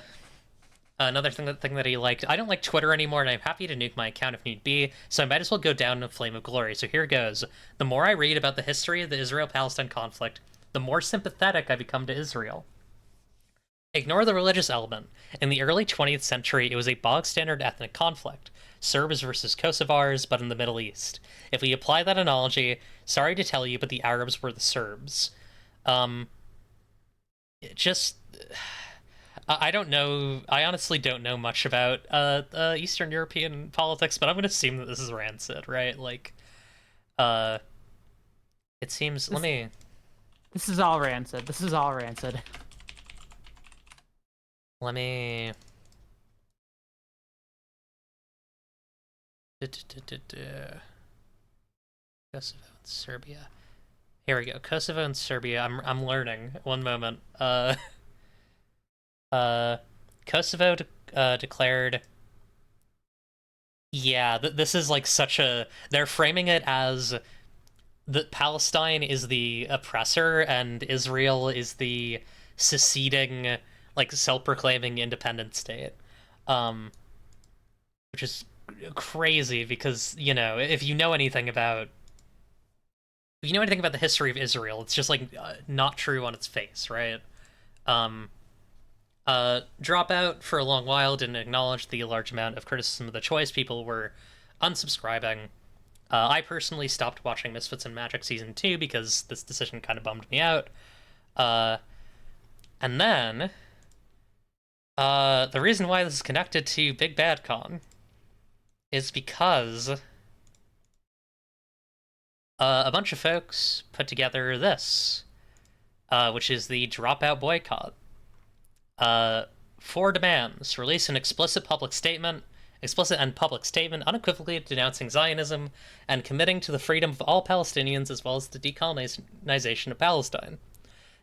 Another thing that he liked. I don't like Twitter anymore, and I'm happy to nuke my account if need be, so I might as well go down in a flame of glory. So here goes. The more I read about the history of the Israel-Palestine conflict, the more sympathetic I become to Israel. Ignore the religious element. In the early 20th century, it was a bog-standard ethnic conflict. Serbs versus Kosovars, but in the Middle East. If we apply that analogy, sorry to tell you, but the Arabs were the Serbs. Just... I don't know. I honestly don't know much about Eastern European politics, but I'm going to assume that this is rancid, right? Like, it seems. Let me. This is all rancid. This is all rancid. Let me. Kosovo and Serbia. Here we go. Kosovo and Serbia. I'm learning. One moment. Kosovo declared. Yeah, this is like such a. They're framing it as that Palestine is the oppressor and Israel is the seceding, like, self-proclaiming independent state, which is crazy because, you know, if you know anything about the history of Israel, it's just like not true on its face, right? Dropout for a long while didn't acknowledge the large amount of criticism of the choice. People were unsubscribing. I personally stopped watching Misfits and Magic Season 2 because this decision kind of bummed me out. And then, the reason why this is connected to Big Bad Con is because a bunch of folks put together this, which is the Dropout Boycott. 4 demands: release an explicit and public statement unequivocally denouncing Zionism and committing to the freedom of all Palestinians as well as the decolonization of Palestine.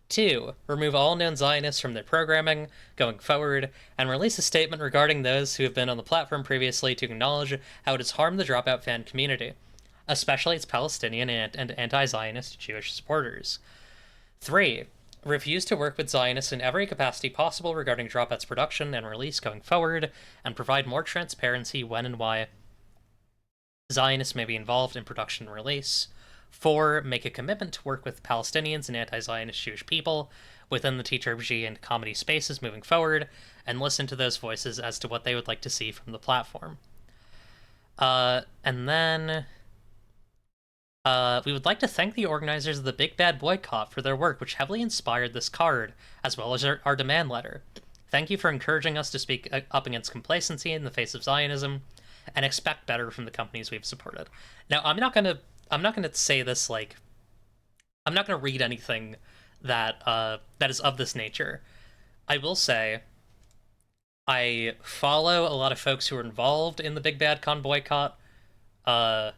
2. Remove all known Zionists from their programming going forward, and release a statement regarding those who have been on the platform previously to acknowledge how it has harmed the Dropout fan community, especially its Palestinian and anti-Zionist Jewish supporters. 3. Refuse to work with Zionists in every capacity possible regarding Dropout's production and release going forward, and provide more transparency when and why Zionists may be involved in production and release. 4. Make a commitment to work with Palestinians and anti-Zionist Jewish people within the TTRPG and comedy spaces moving forward, and listen to those voices as to what they would like to see from the platform. And then we would like to thank the organizers of the Big Bad Boycott for their work, which heavily inspired this card, as well as our demand letter. Thank you for encouraging us to speak up against complacency in the face of Zionism, and expect better from the companies we've supported. Now, I'm not gonna say this like, I'm not gonna read anything that that is of this nature. I will say, I follow a lot of folks who are involved in the Big Bad Con boycott, on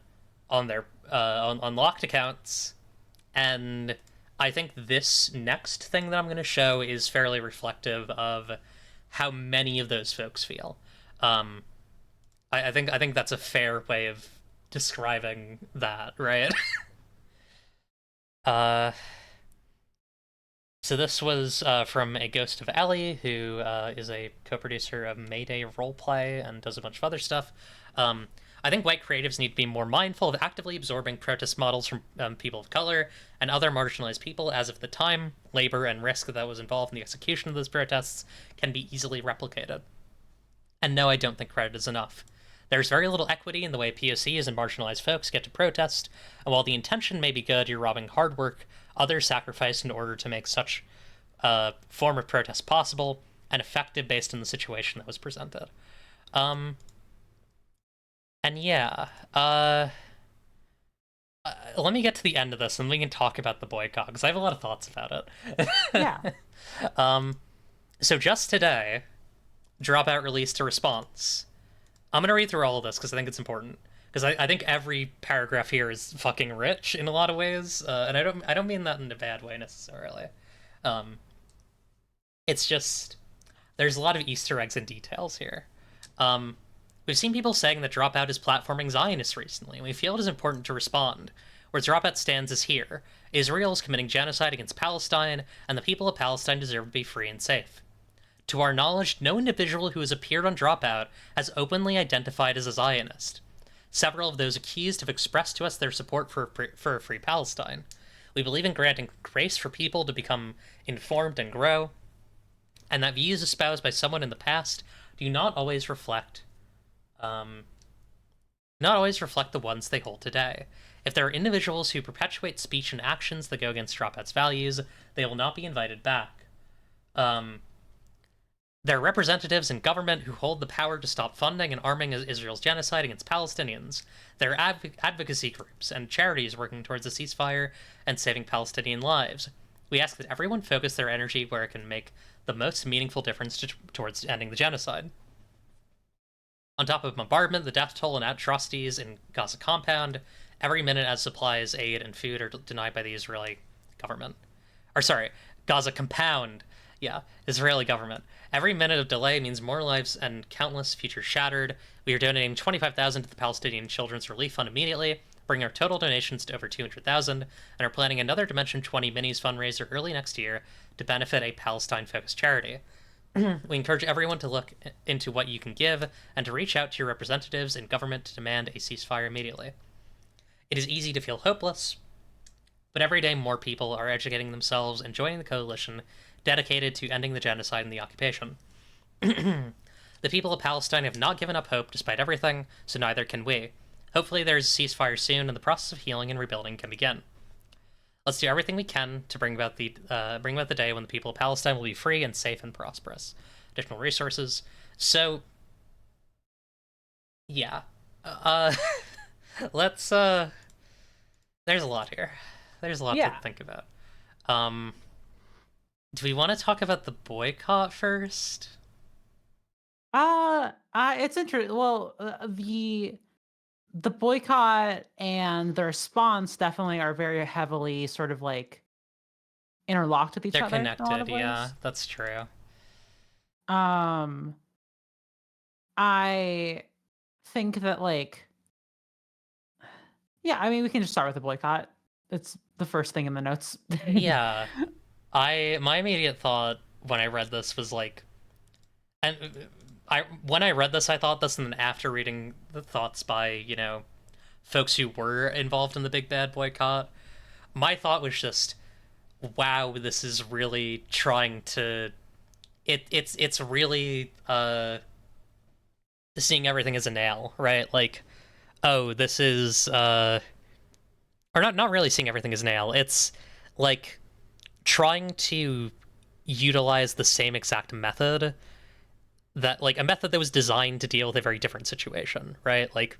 their on locked accounts, and I think this next thing that I'm going to show is fairly reflective of how many of those folks feel. I think that's a fair way of describing that, right? So this was from A Ghost of Ellie, who is a co-producer of Mayday Roleplay and does a bunch of other stuff. I think white creatives need to be more mindful of actively absorbing protest models from people of color and other marginalized people, as if the time, labor, and risk that was involved in the execution of those protests can be easily replicated. And no, I don't think credit is enough. There's very little equity in the way POCs and marginalized folks get to protest, and while the intention may be good, you're robbing hard work, others sacrificed in order to make such a form of protest possible and effective based on the situation that was presented. And yeah, let me get to the end of this and we can talk about the boycott, because I have a lot of thoughts about it. Yeah. So just today, Dropout released a response. I'm going to read through all of this because I think it's important. Because I think every paragraph here is fucking rich in a lot of ways, and I don't mean that in a bad way necessarily. It's just, there's a lot of Easter eggs and details here. We've seen people saying that Dropout is platforming Zionists recently, and we feel it is important to respond. Where Dropout stands is here. Israel is committing genocide against Palestine, and the people of Palestine deserve to be free and safe. To our knowledge, no individual who has appeared on Dropout has openly identified as a Zionist. Several of those accused have expressed to us their support for a free Palestine. We believe in granting grace for people to become informed and grow, and that views espoused by someone in the past do not always reflect the ones they hold today. If there are individuals who perpetuate speech and actions that go against Dropout's values, they will not be invited back. There are representatives in government who hold the power to stop funding and arming Israel's genocide against Palestinians. There are advocacy groups and charities working towards a ceasefire and saving Palestinian lives. We ask that everyone focus their energy where it can make the most meaningful difference towards ending the genocide. On top of bombardment, the death toll and atrocities in Gaza compound, every minute as supplies, aid, and food are denied by the Israeli government. Gaza compound. Yeah, Israeli government. Every minute of delay means more lives and countless futures shattered. We are donating $25,000 to the Palestinian Children's Relief Fund immediately, bringing our total donations to over $200,000, and are planning another Dimension 20 Minis fundraiser early next year to benefit a Palestine-focused charity. We encourage everyone to look into what you can give and to reach out to your representatives in government to demand a ceasefire immediately. It is easy to feel hopeless, But every day more people are educating themselves and joining the coalition dedicated to ending the genocide and the occupation. The people of Palestine have not given up hope despite everything, so neither can we. Hopefully there's a ceasefire soon and the process of healing and rebuilding can begin. Let's do everything we can to bring about the day when the people of Palestine will be free and safe and prosperous. Additional resources. So, yeah, uh, let's. There's a lot here. There's a lot to Yeah. think about. Um, do we want to talk about the boycott first? It's interesting. Well, the boycott and the response definitely are very heavily sort of like interlocked with each They're other in a lot connected. of Yeah, ways. that's true. Um, I think that like, yeah, I mean, we can just start with the boycott. It's the first thing in the notes. Yeah, my immediate thought when I read this was like, and I when I read this, I thought this, and then after reading the thoughts by folks who were involved in the big bad boycott, my thought was just, wow, this is really trying to. It's really seeing everything as a nail, right? Like, oh, this is or not really seeing everything as a nail. It's like trying to utilize the same exact method that like a method that was designed to deal with a very different situation, right? Like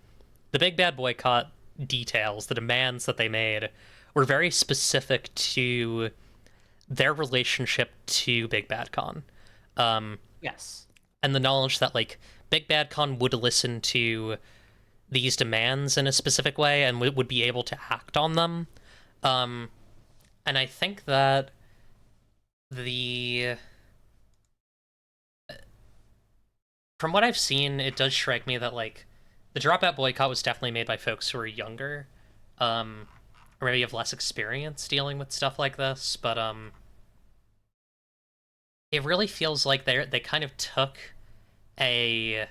the big bad boycott details, the demands that they made were very specific to their relationship to Big Bad Con. Um, Yes. and the knowledge that like Big Bad Con would listen to these demands in a specific way and would be able to act on them. Um, and I think that the from what I've seen, it does strike me that like the dropout boycott was definitely made by folks who are younger, um, or maybe have less experience dealing with stuff like this. But it really feels like they kind of took a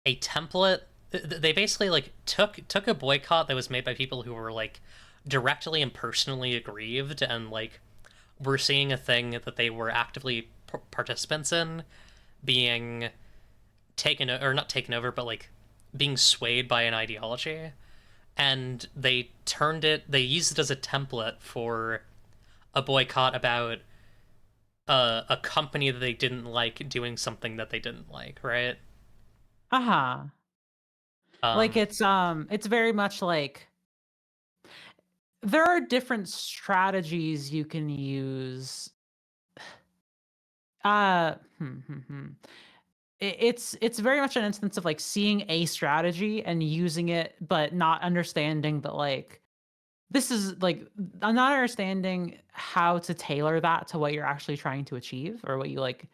template. They basically like took a boycott that was made by people who were like directly and personally aggrieved and like were seeing a thing that they were actively participants in being taken or not taken over, but like being swayed by an ideology, and they used it as a template for a boycott about a company that they didn't like doing something that they didn't like, right? Uh-huh. Like Um, it's very much like there are different strategies you can use. Hmm. It's very much an instance of like seeing a strategy and using it, but not understanding that like this is like I'm not understanding how to tailor that to what you're actually trying to achieve or what you like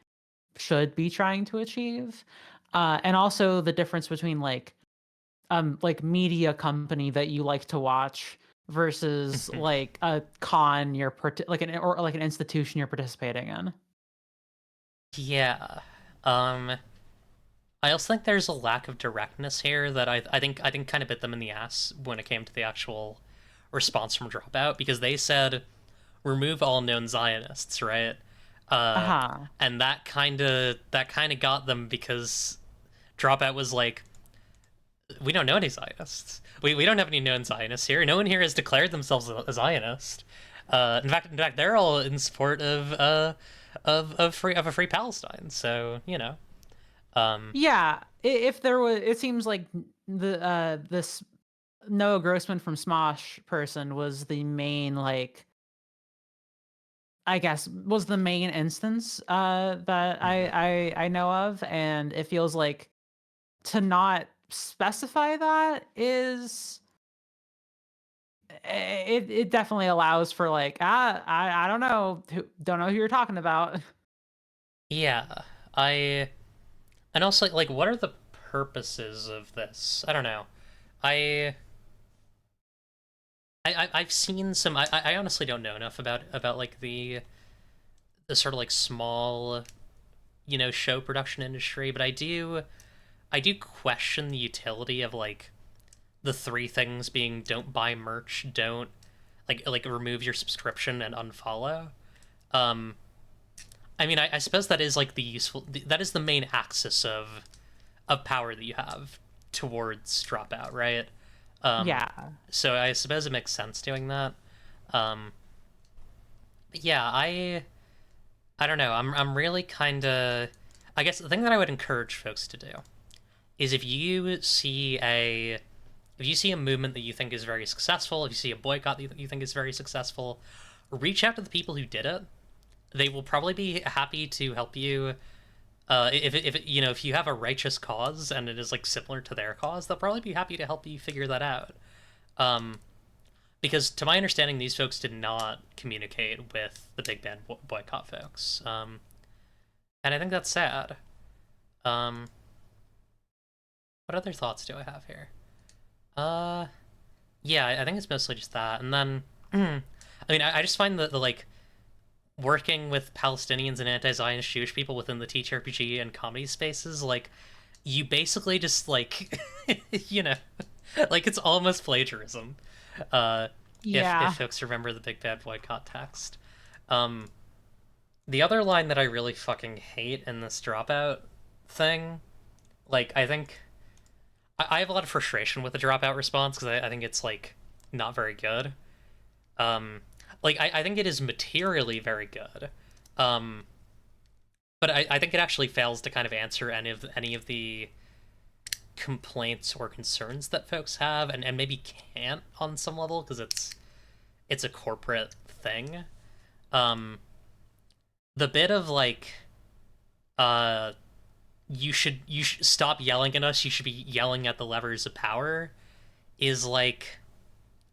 should be trying to achieve. And also the difference between like media company that you like to watch versus like a con like an or like an institution you're participating in. yeah. Um, I also think there's a lack of directness here that I think kind of bit them in the ass when it came to the actual response from Dropout, because they said remove all known Zionists, right? Uh, Uh-huh. and that kind of got them because Dropout was like, we don't know any Zionists. We don't have any known Zionists here. No one here has declared themselves a Zionist. In fact, they're all in support of a free Palestine. So um, Yeah, if there was, it seems like this Noah Grossman from Smosh person was the main like I guess was the main instance that mhm. I know of, and it feels like to not specify that is it definitely allows for like I don't know don't know who you're talking about. Yeah, I and also like what are the purposes of this? I don't know. I I've seen some. I honestly don't know enough about like the sort of like small show production industry, but I do question the utility of like the three things being don't buy merch, don't like remove your subscription and unfollow. Um, I mean, I suppose that is like that is the main axis of power that you have towards dropout, right? Um, Yeah. so I suppose it makes sense doing that. Um, but yeah, I don't know. I'm really kind of. I guess the thing that I would encourage folks to do is if you see a movement that you think is very successful, if you see a boycott that you think is very successful, reach out to the people who did it. They will probably be happy to help you. If you have a righteous cause and it is like similar to their cause, they'll probably be happy to help you figure that out. Um, because to my understanding, these folks did not communicate with the big band boycott folks, and I think that's sad. Um, what other thoughts do I have here? Uh, yeah, I think it's mostly just that, and then I mean, I just find that the like working with Palestinians and anti-Zionist Jewish people within the TTRPG and comedy spaces, like you basically just like you know, like it's almost plagiarism. Uh, if Yeah. folks remember the Big Bad Boycott text. Um, the other line that I really fucking hate in this dropout thing, like I think I have a lot of frustration with the dropout response because I think it's like not very good. Um, like I think it is materially very good, um, but I think it actually fails to kind of answer any of the complaints or concerns that folks have, and maybe can't on some level because it's a corporate thing. Um, the bit of like, uh, you should stop yelling at us. You should be yelling at the levers of power. Is like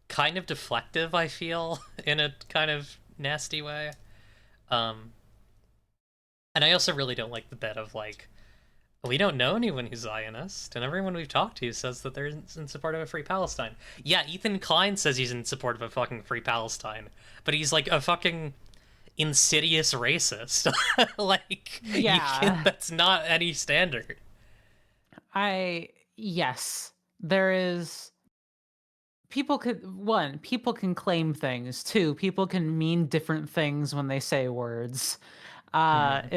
kind of deflective, I feel, in a kind of nasty way. Um, and I also really don't like the bit of like, we don't know anyone who's Zionist, and everyone we've talked to says that they're in support of a free Palestine. Yeah, Ethan Klein says he's in support of a fucking free Palestine, but he's like a fucking insidious racist. Like, you can Yeah. that's not any standard. Yes. There is people can claim things. Two, people can mean different things when they say words. Mm-hmm.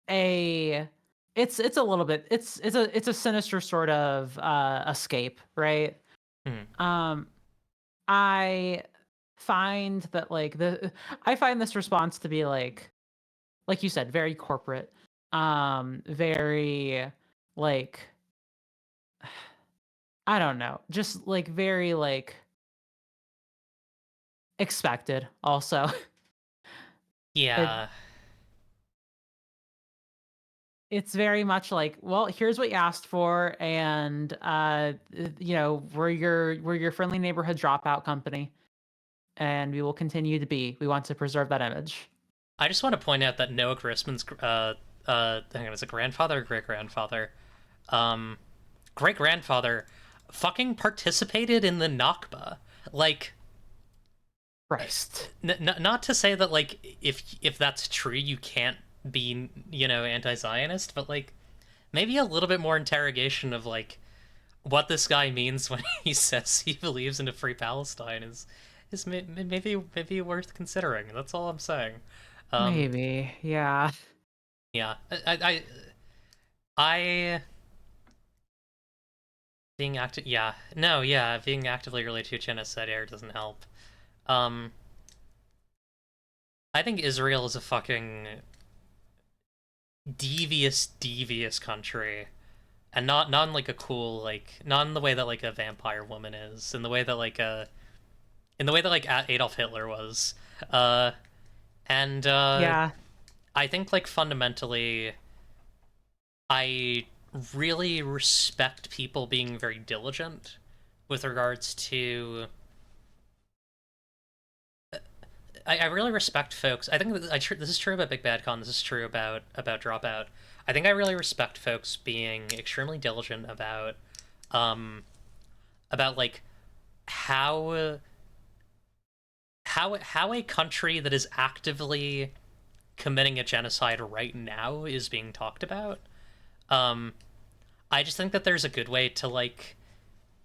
A it's a little bit it's a sinister sort of escape, right? Mm-hmm. Um I find that I find this response to be like you said, very corporate. Very like I don't know, just like very expected also. It Yeah. it's very much like, well, here's what you asked for, and we're your friendly neighborhood dropout company, and we will continue to be. We want to preserve that image. I just want to point out that Noah Grossman's hang on, is it grandfather or great grandfather? Um, great grandfather fucking participated in the Nakba. Like, Christ. not to say that like if that's true, you can't be anti-Zionist, but like maybe a little bit more interrogation of like what this guy means when he says he believes in a free Palestine is maybe worth considering. That's all I'm saying. Um, Maybe, yeah. yeah, I being active. Yeah, no, yeah, being actively related to a genocide error doesn't help. Um, I think Israel is a fucking devious country, and not in like a cool like not in the way that like a vampire woman is, in the way that like Adolf Hitler was. Uh, and Yeah. I think like fundamentally, I really respect people being very diligent with regards to. I really respect folks. I think this is true about Big Bad Con. This is true about Dropout. I think I really respect folks being extremely diligent um, about like how how a country that is actively committing a genocide right now is being talked about. Um, I just think that there's a good way to like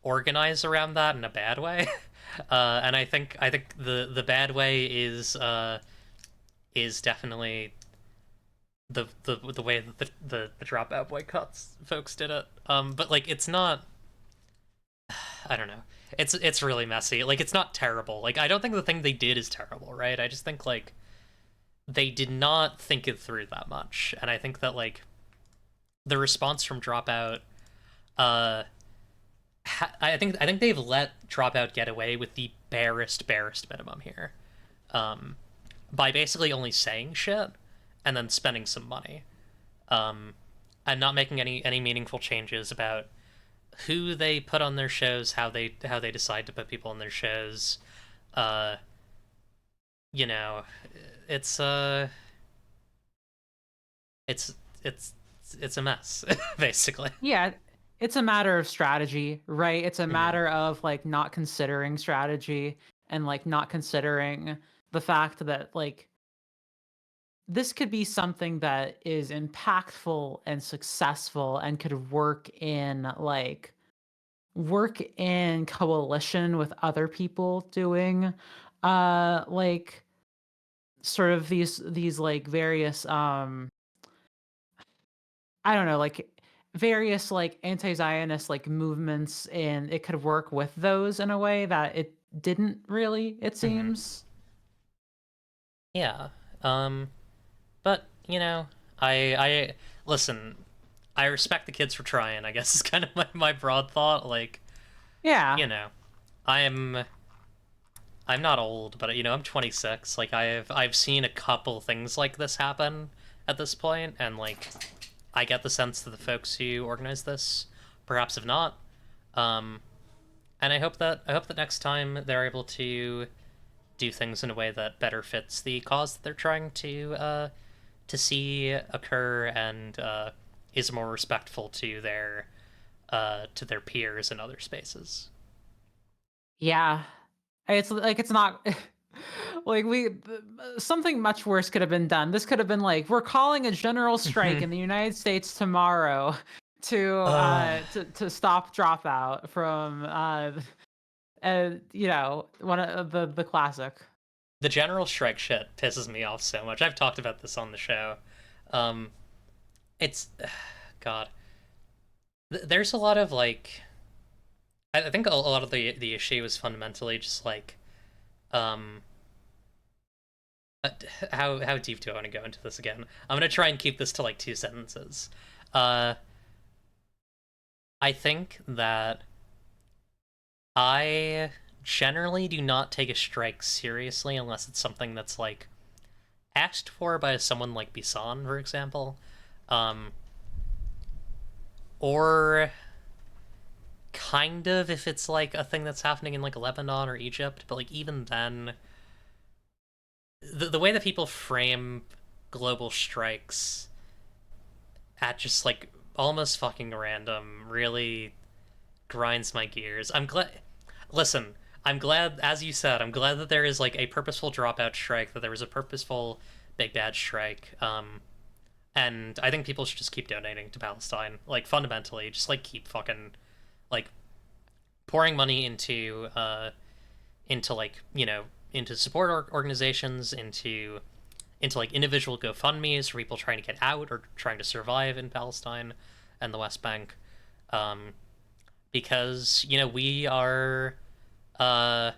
organize around that in a bad way. And I think the bad way is definitely the way that the dropout boycotts folks did it. But like it's not. I don't know. It's really messy. Like it's not terrible. Like I don't think the thing they did is terrible, right? I just think like they did not think it through that much, and I think that like the response from dropout, uh, I think they've let dropout get away with the barest minimum here, um, by basically only saying shit and then spending some money, um, and not making any meaningful changes about who they put on their shows, how they decide to put people on their shows. Uh, you know, it's it's it's it's a mess basically. Yeah, it's a matter of strategy, right? It's a Mhm. matter of like not considering strategy and like not considering the fact that like this could be something that is impactful and successful and could work in coalition with other people doing like sort of these like various I don't know, like various like anti-Zionist like movements, and it could work with those in a way that it didn't really, it Mhm. seems. Yeah. Um, but I listen. I respect the kids for trying. I guess is kind of my broad thought. Like, Yeah. you know, I'm I'm not old, but I'm 26. Like, I've seen a couple things like this happen at this point, and like, I get the sense that the folks who organize this perhaps have not. Um, and I hope that next time they're able to do things in a way that better fits the cause that they're trying to see occur, and is more respectful to their peers in other spaces. Yeah. It's like it's not like something much worse could have been done. This could have been like we're calling a general strike in the United States tomorrow to stop dropout from one of the classic. The general strike shit pisses me off so much. I've talked about this on the show. Um, it's God. There's a lot of like. I think a lot of the issue is fundamentally just like, um, uh, how deep do I want to go into this again? I'm gonna try and keep this to like two sentences. Uh, I think that I generally do not take a strike seriously unless it's something that's like asked for by someone like Bisan, for example, um, or kind of if it's like a thing that's happening in like Lebanon or Egypt. But like even then, the way that people frame global strikes at just like almost fucking random really grinds my gears. I'm glad. Listen, I'm glad, as you said, I'm glad that there is like a purposeful dropout strike, that there was a purposeful big bad strike. And I think people should just keep donating to Palestine. Like fundamentally, just like keep fucking like pouring money into like into support organizations, into like individual GoFundmes for people trying to get out or trying to survive in Palestine and the West Bank, um, because we are, uh,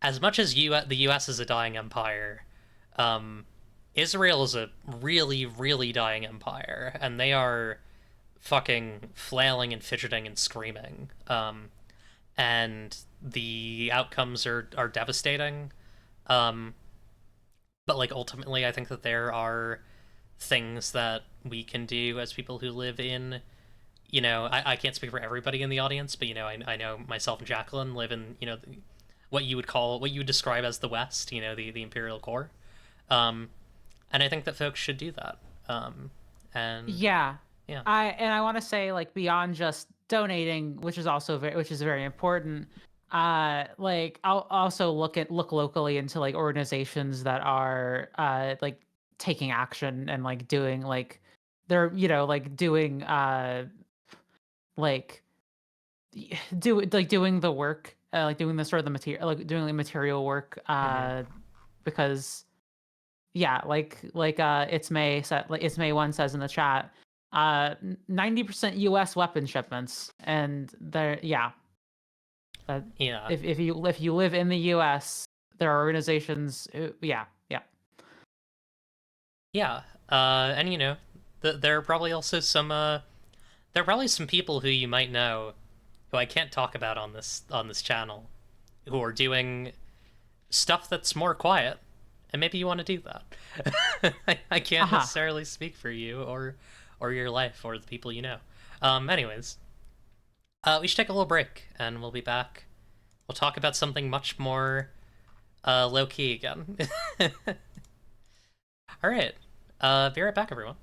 as much as the U.S. is a dying empire, um, Israel is a really dying empire, and they are fucking flailing and fidgeting and screaming. And the outcomes are devastating. Um, but like ultimately, I think that there are things that we can do as people who live in. I can't speak for everybody in the audience, but I know myself and Jacqueline live in what you would describe as the West. The imperial core. Um, and I think that folks should do that. And Yeah. yeah. I want to say like beyond just donating, which is very important. Like I'll also look locally into like organizations that are like taking action and like doing like they're like doing like doing the work like doing the sort of the material, like doing the material work, because yeah, it's May set, like it's May 1 says in the chat, 90% U.S. weapon shipments, and there, yeah, Yeah. if you live in the U.S., there are organizations, yeah, yeah. Yeah. And you know, there are probably also some there are probably some people who you might know who I can't talk about on this channel who are doing stuff that's more quiet, and maybe you want to do that. I can't Haha. necessarily speak for you or your life or the people you know. Anyways, we should take a little break, and we'll be back. We'll talk about something much more low key again. All right, be right back, everyone.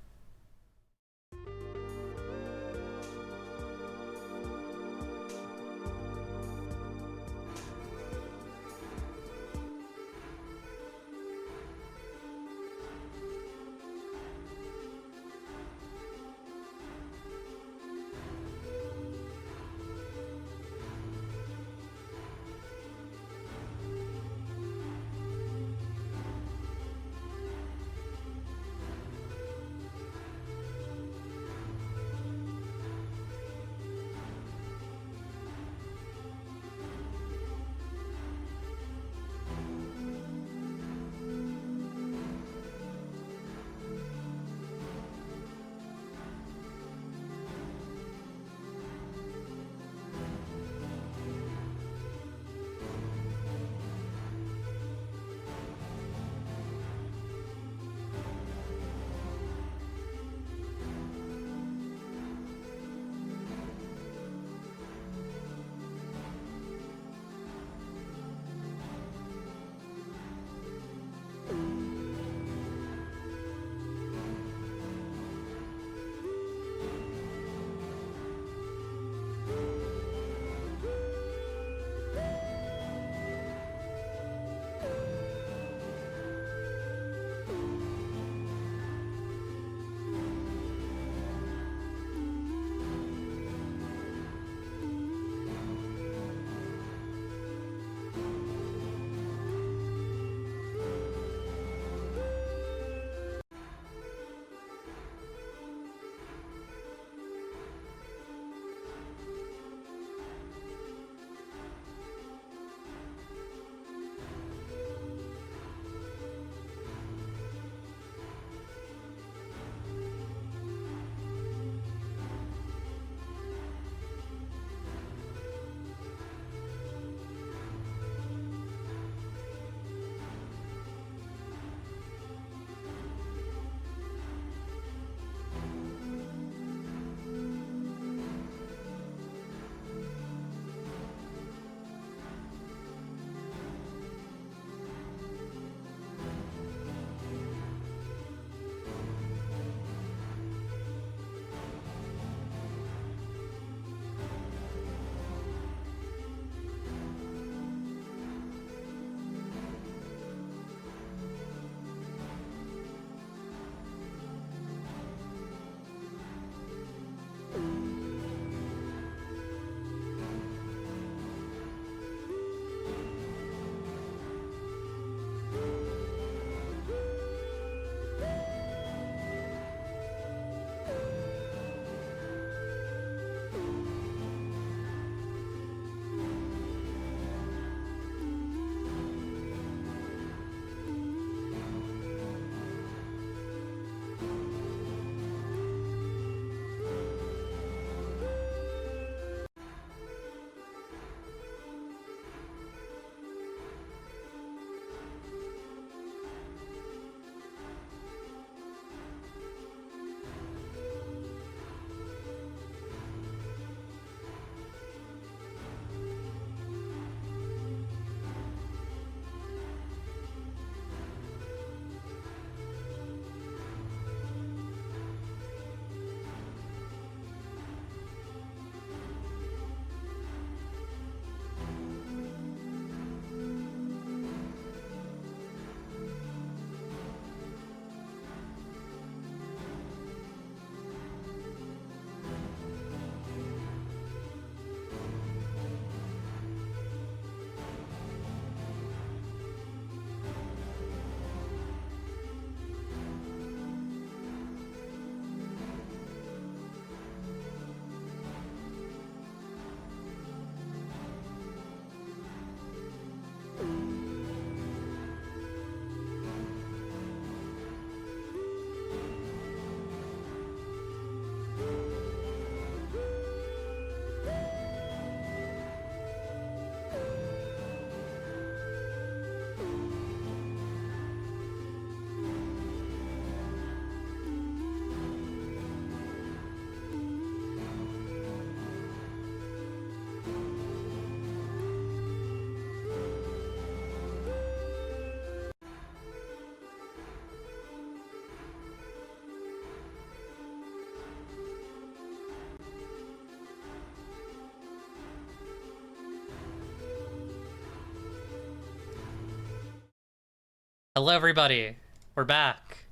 Hello, everybody. We're back.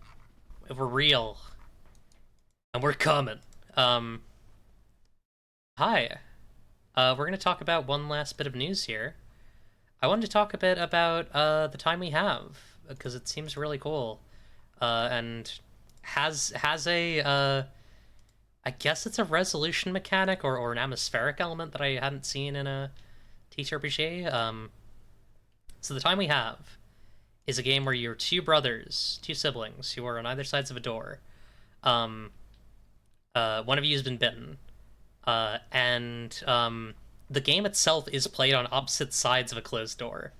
We're real, and we're coming. Um, Hi. We're gonna talk about one last bit of news here. I wanted to talk a bit about the time we have because it seems really cool, and has a I guess it's a resolution mechanic or an atmospheric element that I hadn't seen in a TTRPG. So the time we have is a game where you're two brothers, two siblings who are on either sides of a door. Um, One of you has been bitten, and the game itself is played on opposite sides of a closed door.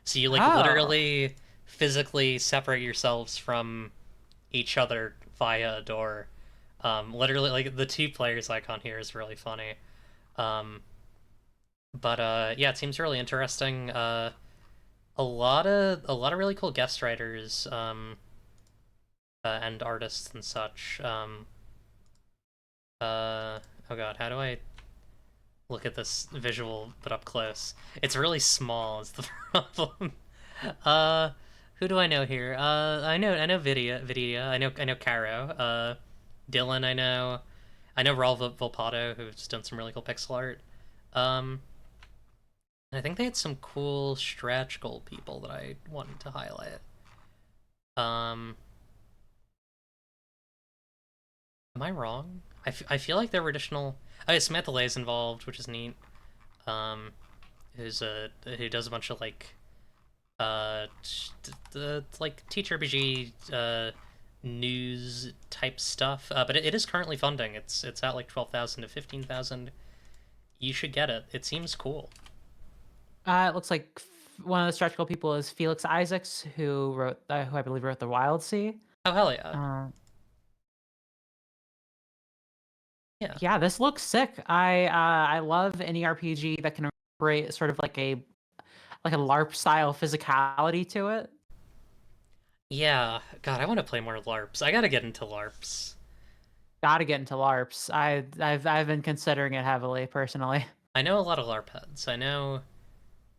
So you like Oh. literally physically separate yourselves from each other via a door. Literally, like the two players icon here is really funny. Um, but yeah, it seems really interesting. A lot of really cool guest writers and artists and such. Oh god, how do I look at this visual but up close? It's really small is the problem. uh who do I know here? I know Vidia. I know Caro. Dylan I know Raul Volpato, who's done some really cool pixel art. Um and I think they had some cool stretch goal people that I wanted to highlight. Um Am I wrong? I feel like there were additional. Oh, yeah, Samantha Lay's involved, which is neat. Um, who does a bunch of like the like TTRPG news type stuff. But it is currently funding. It's at like 12,000 to 15,000. You should get it. It seems cool. It looks like one of the stretch goal people is Felix Isaacs, who I believe wrote The Wild Sea. Oh hell yeah, Uh, yeah. yeah, this looks sick. I love any RPG that can incorporate sort of like a LARP style physicality to it. Yeah, God, I want to play more LARPs. I gotta get into LARPs. Got to get into LARPs. I've been considering it heavily personally. I know a lot of LARP heads. I know.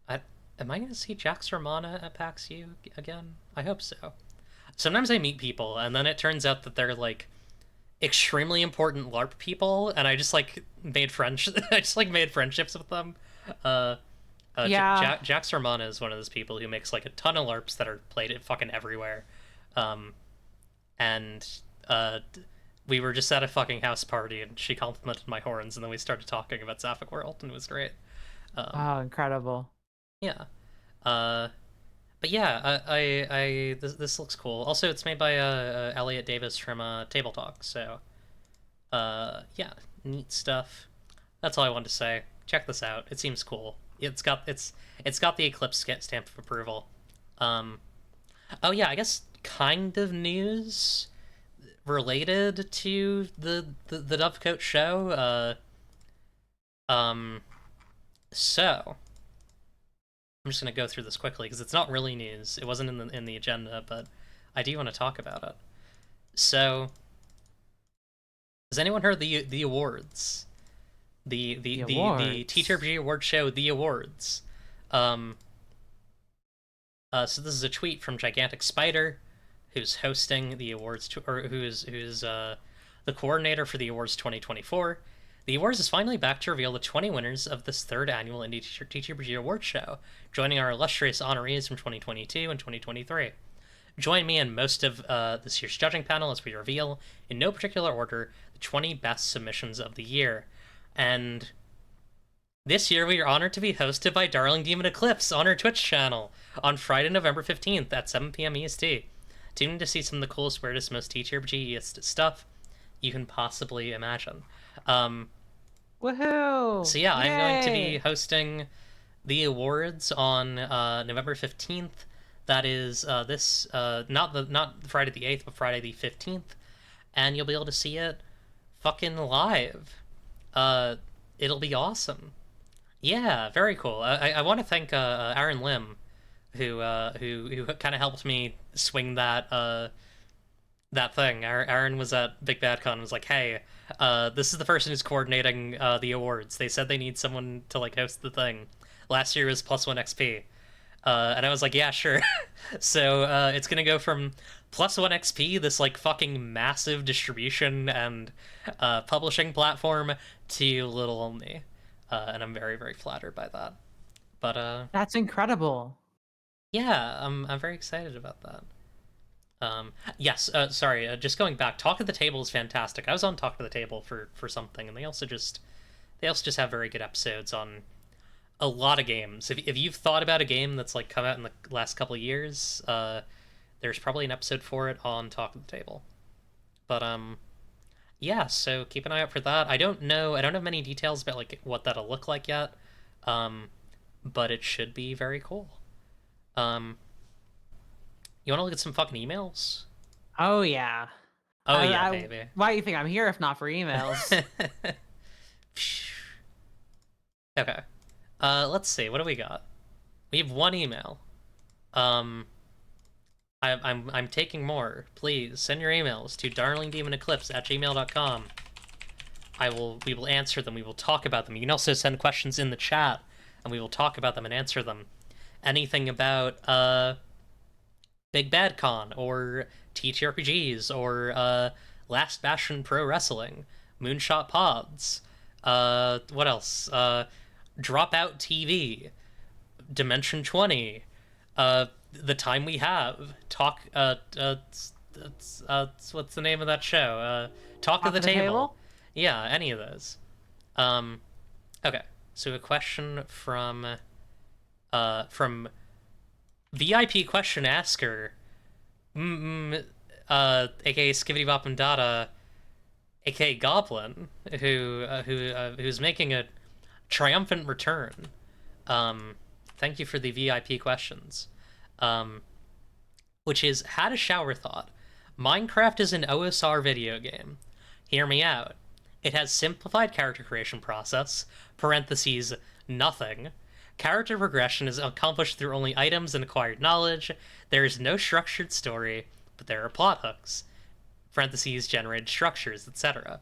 I Am I gonna see Jax Romana at PAX U again? I hope so. Sometimes I meet people, and then it turns out that they're like extremely important LARP people, and I just like made friends. I just like made friendships with them. Uh, Yeah, Jax Romana is one of those people who makes like a ton of LARPs that are played at fucking everywhere. Um, and we were just at a fucking house party, and she complimented my horns, and then we started talking about Sapphic World, and it was great. Um, oh, incredible. yeah. Uh, but yeah, this looks cool. Also, it's made by Elliot Davis from Table Talk, so yeah, neat stuff. That's all I wanted to say. Check this out. It seems cool. It's got the Eclipse stamp of approval. Um, oh yeah, I guess kind of news related to the Dovecote show. Um, so I'm just gonna go through this quickly because it's not really news. It wasn't in the agenda, but I do want to talk about it. So, has anyone heard the awards? The The awards. TTRPG award show, the awards. Um, so this is a tweet from Gigantic Spider, who's hosting the awards or who's the coordinator for the awards 2024. The awards is finally back to reveal the 20 winners of this third annual Indie TTRPG Awards show, joining our illustrious honorees from 2022 and 2023. Join me and most of this year's judging panel as we reveal, in no particular order, the 20 best submissions of the year. And this year we are honored to be hosted by Darling Demon Eclipse on her Twitch channel on Friday, November 15th at 7 p.m. EST. Tune in to see some of the coolest, weirdest, most TTRPG stuff you can possibly imagine. Um, Woohoo! so yeah, I'm going to be Yay! hosting the awards on November 15th. That is not Friday the 8th, but Friday the 15th, and you'll be able to see it fucking live. Uh, it'll be awesome. Yeah, very cool. I want to thank Aaron Lim, who kind of helped me swing that thing. Aaron was at Big Bad Con and was like, "Hey, this is the person who's coordinating the awards. They said they need someone to like host the thing. Last year was plus one XP, And I was like, yeah, sure. So it's gonna go from +1 XP, this like fucking massive distribution and publishing platform, to little only, and I'm very very flattered by that. But That's incredible. yeah, I'm very excited about that. Yes, sorry, just going back, Talk at the Table is fantastic. I was on Talk at the Table for something, and they also just have very good episodes on a lot of games. If you've thought about a game that's like come out in the last couple of years, there's probably an episode for it on Talk at the Table. But yeah, so keep an eye out for that. I don't have many details about like what that'll look like yet. Um, but it should be very cool. Um, you want to look at some fucking emails? Oh yeah. Oh yeah, baby. Why do you think I'm here if not for emails? Okay. Let's see. What do we got? We have one email. Um, I'm taking more. Please send your emails to darlingdemoneclipse@gmail.com. We will answer them. We will talk about them. You can also send questions in the chat, and we will talk about them and answer them. Anything about Big Bad Con or TTRPGs or Last Bastion Pro Wrestling, Moonshot Pods. What else? Dropout TV, Dimension 20, The Time We Have, Talk. What's the name of that show? Talk of Top the of the Table. table? Yeah, any of those. Um, okay. So a question from VIP question asker, aka Skivity Bop and Dada, aka Goblin, who's making a triumphant return. Thank you for the VIP questions. Um, which is, had a shower thought. Minecraft is an OSR video game. Hear me out. It has simplified character creation process, parentheses, nothing. Character progression is accomplished through only items and acquired knowledge. There is no structured story, but there are plot hooks, parentheses, generated structures, etc.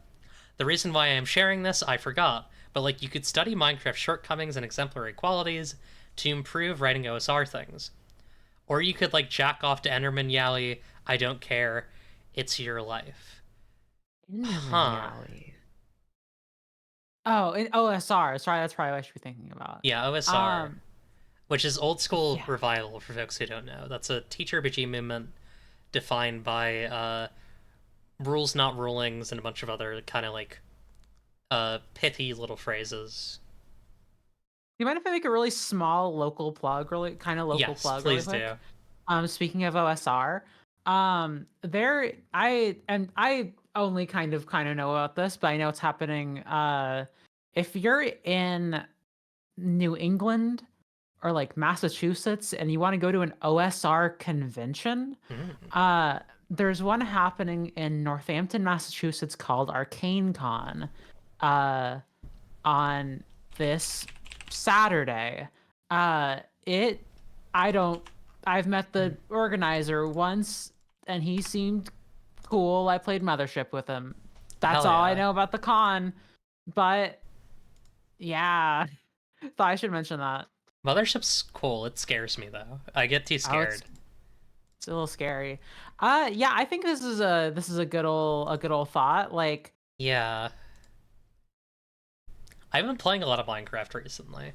The reason why I am sharing this, I forgot, but like you could study Minecraft's shortcomings and exemplary qualities to improve writing OSR things. Or you could like jack off to Enderman Yali, I don't care, it's your life. Enderman Huh. Yali. Oh, in OSR. Sorry, that's probably what I should be thinking about. Yeah, OSR, Um, which is old school yeah. revival for folks who don't know. That's a teacher RPG movement defined by rules not rulings and a bunch of other kind of like pithy little phrases. You mind if I make a really small local plug, really kind of local Yes, plug, really please quick? do. Speaking of OSR, I only kind of know about this, but I know it's happening. If you're in New England or like Massachusetts and you want to go to an OSR convention, Mm. uh, there's one happening in Northampton, Massachusetts called Arcane Con, uh, on this Saturday. It, I don't, I've met the organizer once and he seemed cool. I played Mothership with him. That's Hell all I yeah. know about the con. But yeah, thought I should mention that. Mothership's cool. It scares me though. I get too Oh, scared. it's a little scary. Yeah, I think this is a good old thought. Like, Yeah. I've been playing a lot of Minecraft recently.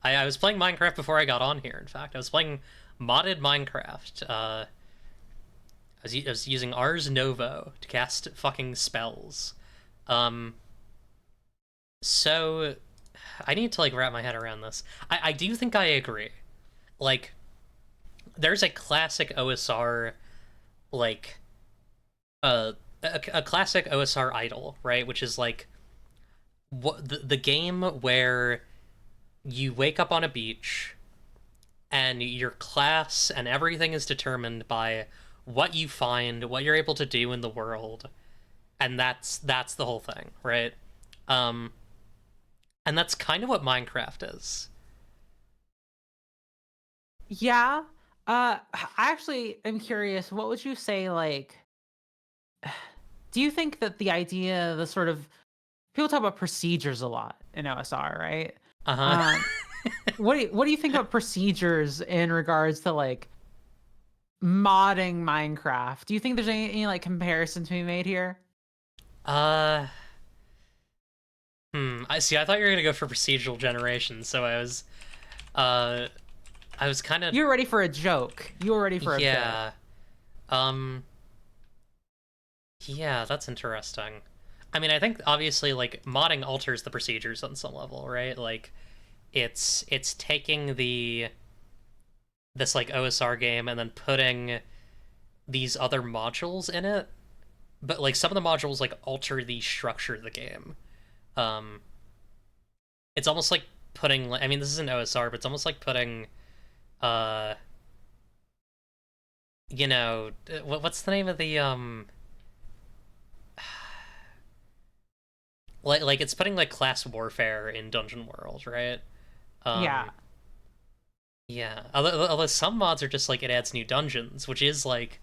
I was playing Minecraft before I got on here, in fact. I was playing modded Minecraft. I was using Ars Novo to cast fucking spells. Um, so I need to like wrap my head around this. I do think I agree. Like, there's a classic OSR, like, a classic OSR idol, right? Which is like what the game where you wake up on a beach and your class and everything is determined by what you find, what you're able to do in the world, and that's the whole thing, right? Um, and that's kind of what Minecraft is. yeah. I actually am curious. What would you say? Like, do you think that the sort of people talk about procedures a lot in OSR, right? Uh Um, huh. what do you think about procedures in regards to like modding Minecraft? Do you think there's any like comparison to be made here? Uh, I see. I thought you were gonna go for procedural generation, so uh, I was kind of, You were ready for a joke. You were ready for a bit. yeah, um, yeah, that's interesting. I mean, I think obviously like modding alters the procedures on some level, right? Like, it's taking this like OSR game and then putting these other modules in it, but like some of the modules like alter the structure of the game. Um, it's almost like putting, I mean, this is an OSR, but it's almost like putting, uh, what's the name of the like it's putting like class warfare in Dungeon World, right? Yeah. Um, yeah. Although some mods are just like it adds new dungeons, which is like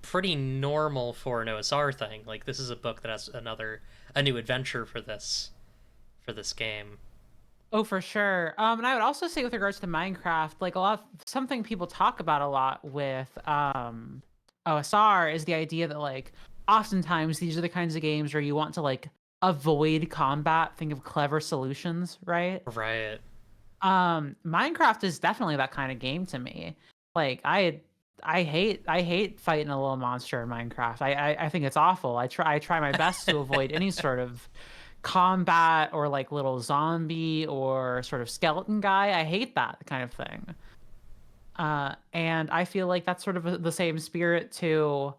pretty normal for an OSR thing. Like this is a book that has a new adventure for this game. Oh, for sure. And I would also say with regards to Minecraft, like something people talk about a lot with OSR is the idea that like oftentimes these are the kinds of games where you want to like avoid combat, think of clever solutions, right? Right. Minecraft is definitely that kind of game to me. Like I hate fighting a little monster in Minecraft. I think it's awful. I try my best to avoid any sort of combat or like little zombie or sort of skeleton guy. I hate that kind of thing. And I feel like that's sort of the same spirit to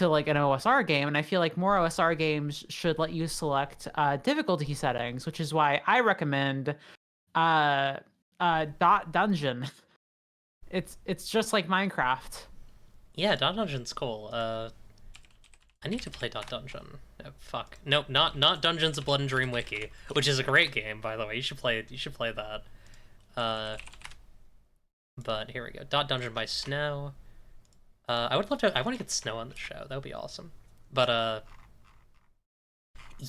like an OSR game, and I feel like more OSR games should let you select difficulty settings, which is why I recommend uh dot dungeon. It's just like Minecraft. Yeah, Dot Dungeon's cool. I need to play Dot Dungeon. Oh, fuck. Nope, not Dungeons of Blood and Dream Wiki, which is a great game, by the way. You should play that. Uh, but here we go. Dot Dungeon by Snow. I would love to. I want to get Snow on the show. That would be awesome. But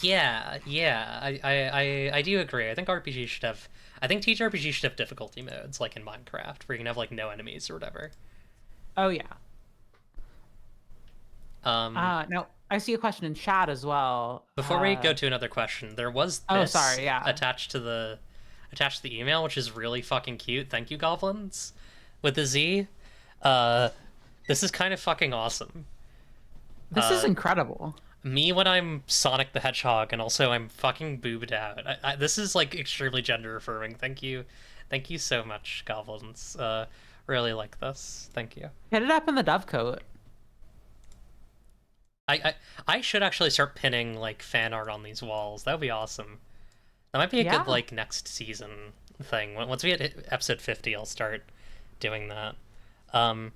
yeah. I do agree. I think RPG should have. I think TTRPG should have difficulty modes like in Minecraft, where you can have like no enemies or whatever. Oh yeah. Um, Now I see a question in chat as well. Before we go to another question, there was Oh, this sorry, yeah. attached to the email, which is really fucking cute. Thank you, goblins, with the Z. Uh, this is kind of fucking awesome. This is incredible. Me when I'm Sonic the Hedgehog, and also I'm fucking boobed out. This is like extremely gender affirming. Thank you so much, goblins. Really like this. Thank you. Hit it up in the Dovecote. I I should actually start pinning like fan art on these walls. That would be awesome. That might be a Yeah. good like next season thing. Once we hit episode 50, I'll start doing that. Um,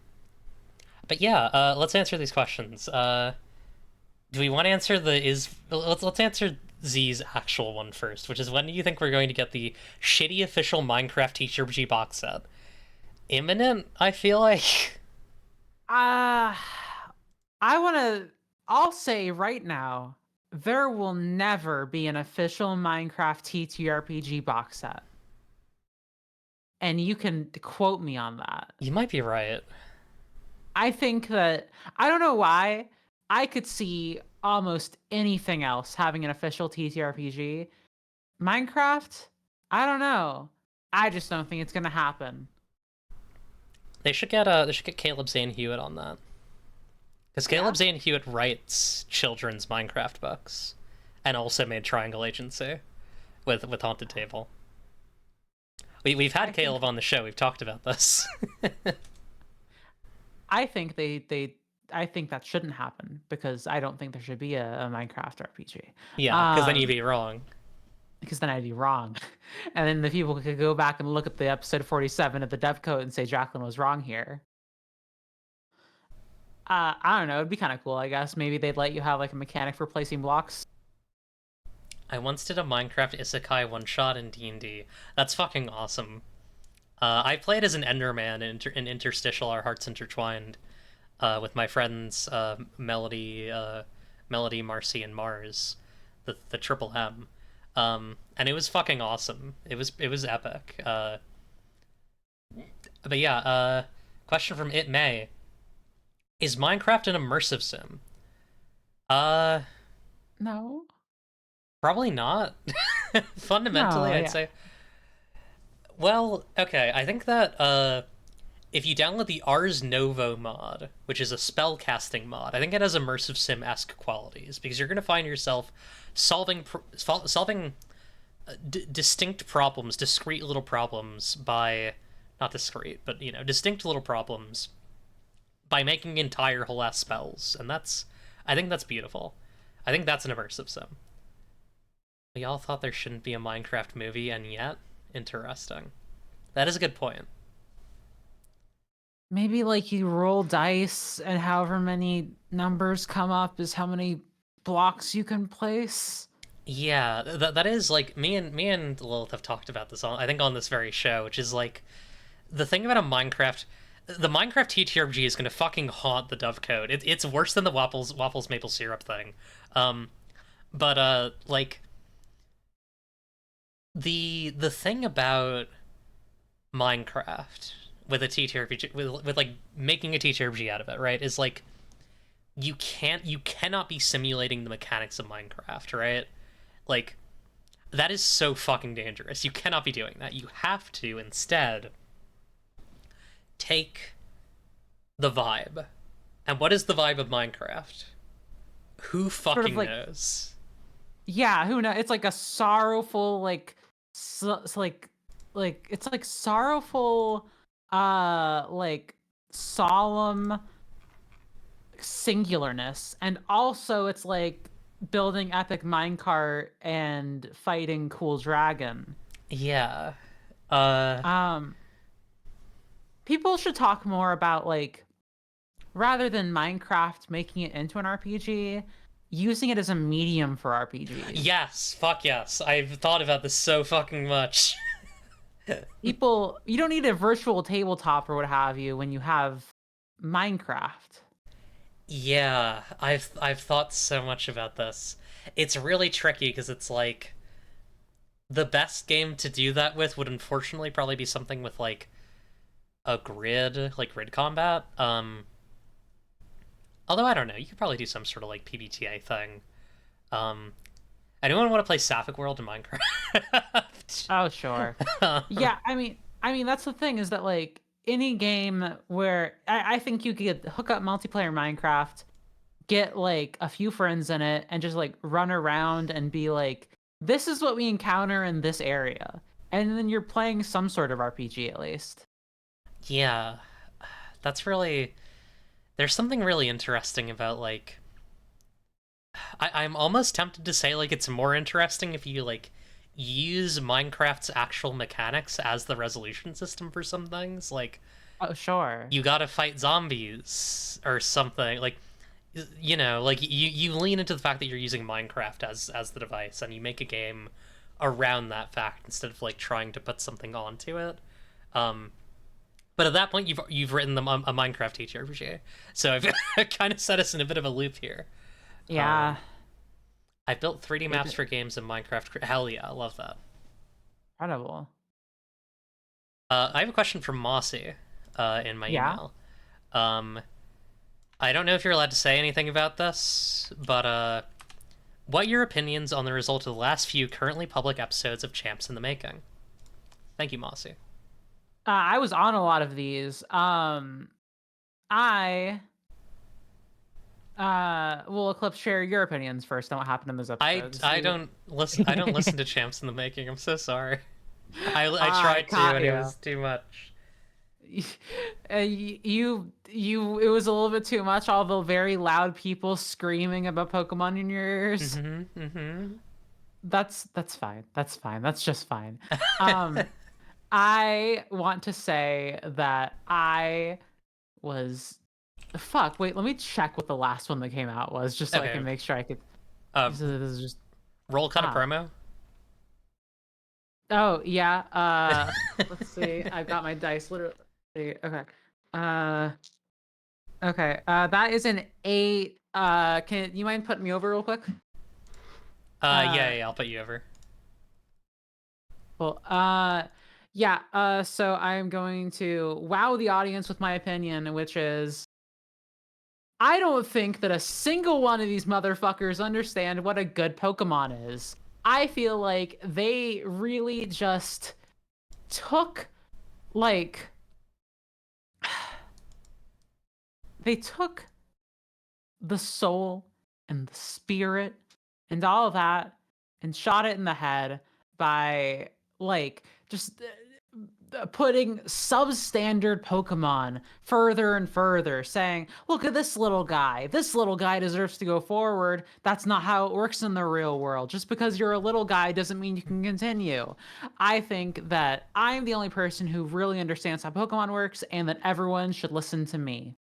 but yeah, let's answer these questions. Do we want to answer let's answer Z's actual one first, which is when do you think we're going to get the shitty official Minecraft TTRPG box set? Imminent, I feel like. Uh I want to I'll say right now there will never be an official Minecraft TTRPG box set. And you can quote me on that. You might be right. I think that I don't know why I could see almost anything else having an official TTRPG. Minecraft, I don't know. I just don't think it's gonna happen. They should get Caleb Zane Hewitt on that. Because Caleb Zane Hewitt writes children's Minecraft books, and also made Triangle Agency with Haunted Table. We've had Caleb on the show. We've talked about this. I think I think that shouldn't happen because I don't think there should be a Minecraft RPG. Yeah, because then you'd be wrong. Because then I'd be wrong. And then the people could go back and look at the episode 47 of the Devcode and say Jacqueline was wrong here. I don't know. It'd be kind of cool, I guess. Maybe they'd let you have like a mechanic for placing blocks. I once did a Minecraft Isekai one-shot in D&D. That's fucking awesome. I played as an Enderman in Interstitial Our Hearts Intertwined with my friends Melody, Marcy, and Mars, the Triple M. And it was fucking awesome. It was epic. But yeah, question from It May. Is Minecraft an immersive sim? Uh, No. Probably not. Fundamentally, No, I'd yeah. say. Well, okay, I think that if you download the Ars Novo mod, which is a spell casting mod, I think it has immersive sim-esque qualities because you're gonna find yourself solving distinct problems, discrete little problems by not discrete, but distinct little problems by making entire whole ass spells, and I think that's beautiful. I think that's an immersive sim. We all thought there shouldn't be a Minecraft movie, and yet, interesting. That is a good point. Maybe like you roll dice and however many numbers come up is how many blocks you can place. Yeah, that is like me and Lilith have talked about this I think on this very show, which is like the thing about a Minecraft. The Minecraft TTRPG is gonna fucking haunt the DOVECOTE. It's worse than the waffles maple syrup thing. Um, but like the thing about Minecraft with a TTRPG with like making a TTRPG out of it, right? Is like you cannot be simulating the mechanics of Minecraft, right? Like that is so fucking dangerous. You cannot be doing that. You have to instead take the vibe. And what is the vibe of Minecraft? Who Sort of fucking like, knows? yeah, who knows? It's like a sorrowful, like, it's like it's like sorrowful, like solemn singularness, and also it's like building epic minecart and fighting cool dragon. Yeah. Uh Um, People should talk more about like rather than Minecraft making it into an RPG, using it as a medium for RPGs. yes, fuck yes. I've thought about this so fucking much. People, you don't need a virtual tabletop or what have you when you have Minecraft. Yeah, I've thought so much about this. It's really tricky because it's like the best game to do that with would unfortunately probably be something with like a grid, like grid combat. Although I don't know, you could probably do some sort of like PBTA thing. Um, Anyone want to play Sapphic World in Minecraft? Oh, sure. Yeah, I mean that's the thing is that like any game where I think you could hook up multiplayer Minecraft, get like a few friends in it, and just like run around and be like, this is what we encounter in this area. And then you're playing some sort of RPG at least. Yeah, that's really. There's something really interesting about like. I'm almost tempted to say like it's more interesting if you like use Minecraft's actual mechanics as the resolution system for some things. Like Oh, sure. you gotta fight zombies or something. Like like you lean into the fact that you're using Minecraft as the device, and you make a game around that fact instead of like trying to put something onto it. Um, but at that point, you've written a Minecraft TTRPG, so I've kind of set us in a bit of a loop here. Yeah. Um, I built 3D maps Maybe for games in Minecraft. Hell yeah, I love that. incredible. I have a question from Mossy in my Yeah. email. Um, I don't know if you're allowed to say anything about this, but what are your opinions on the result of the last few currently public episodes of Champs in the Making? Thank you, Mossy. I was on a lot of these. I will Eclipse share your opinions first on what happened in those episodes. I You don't listen. I don't listen to Champs in the Making. I'm so sorry. I I tried to, caught and it you. was too much. It was a little bit too much. All the very loud people screaming about Pokemon in your ears. Mm-hmm. That's fine. That's fine. That's just fine. Um, I want to say that I was fuck. Wait, let me check what the last one that came out was, just so I Okay. can make sure I could. Uh, This is just Roll cut a ah. promo. Oh yeah. Let's see. I've got my dice literally. Okay. Uh, okay. That is an 8. Can you mind putting me over real quick? Yeah, Uh, yeah, I'll put you over. Well, yeah, so I'm going to wow the audience with my opinion, which is I don't think that a single one of these motherfuckers understand what a good Pokemon is. I feel like they really just took like they took the soul and the spirit and all of that and shot it in the head by like just putting substandard Pokemon further and further, saying, look at this little guy. This little guy deserves to go forward. That's not how it works in the real world. Just because you're a little guy doesn't mean you can continue. I think that I'm the only person who really understands how Pokemon works and that everyone should listen to me.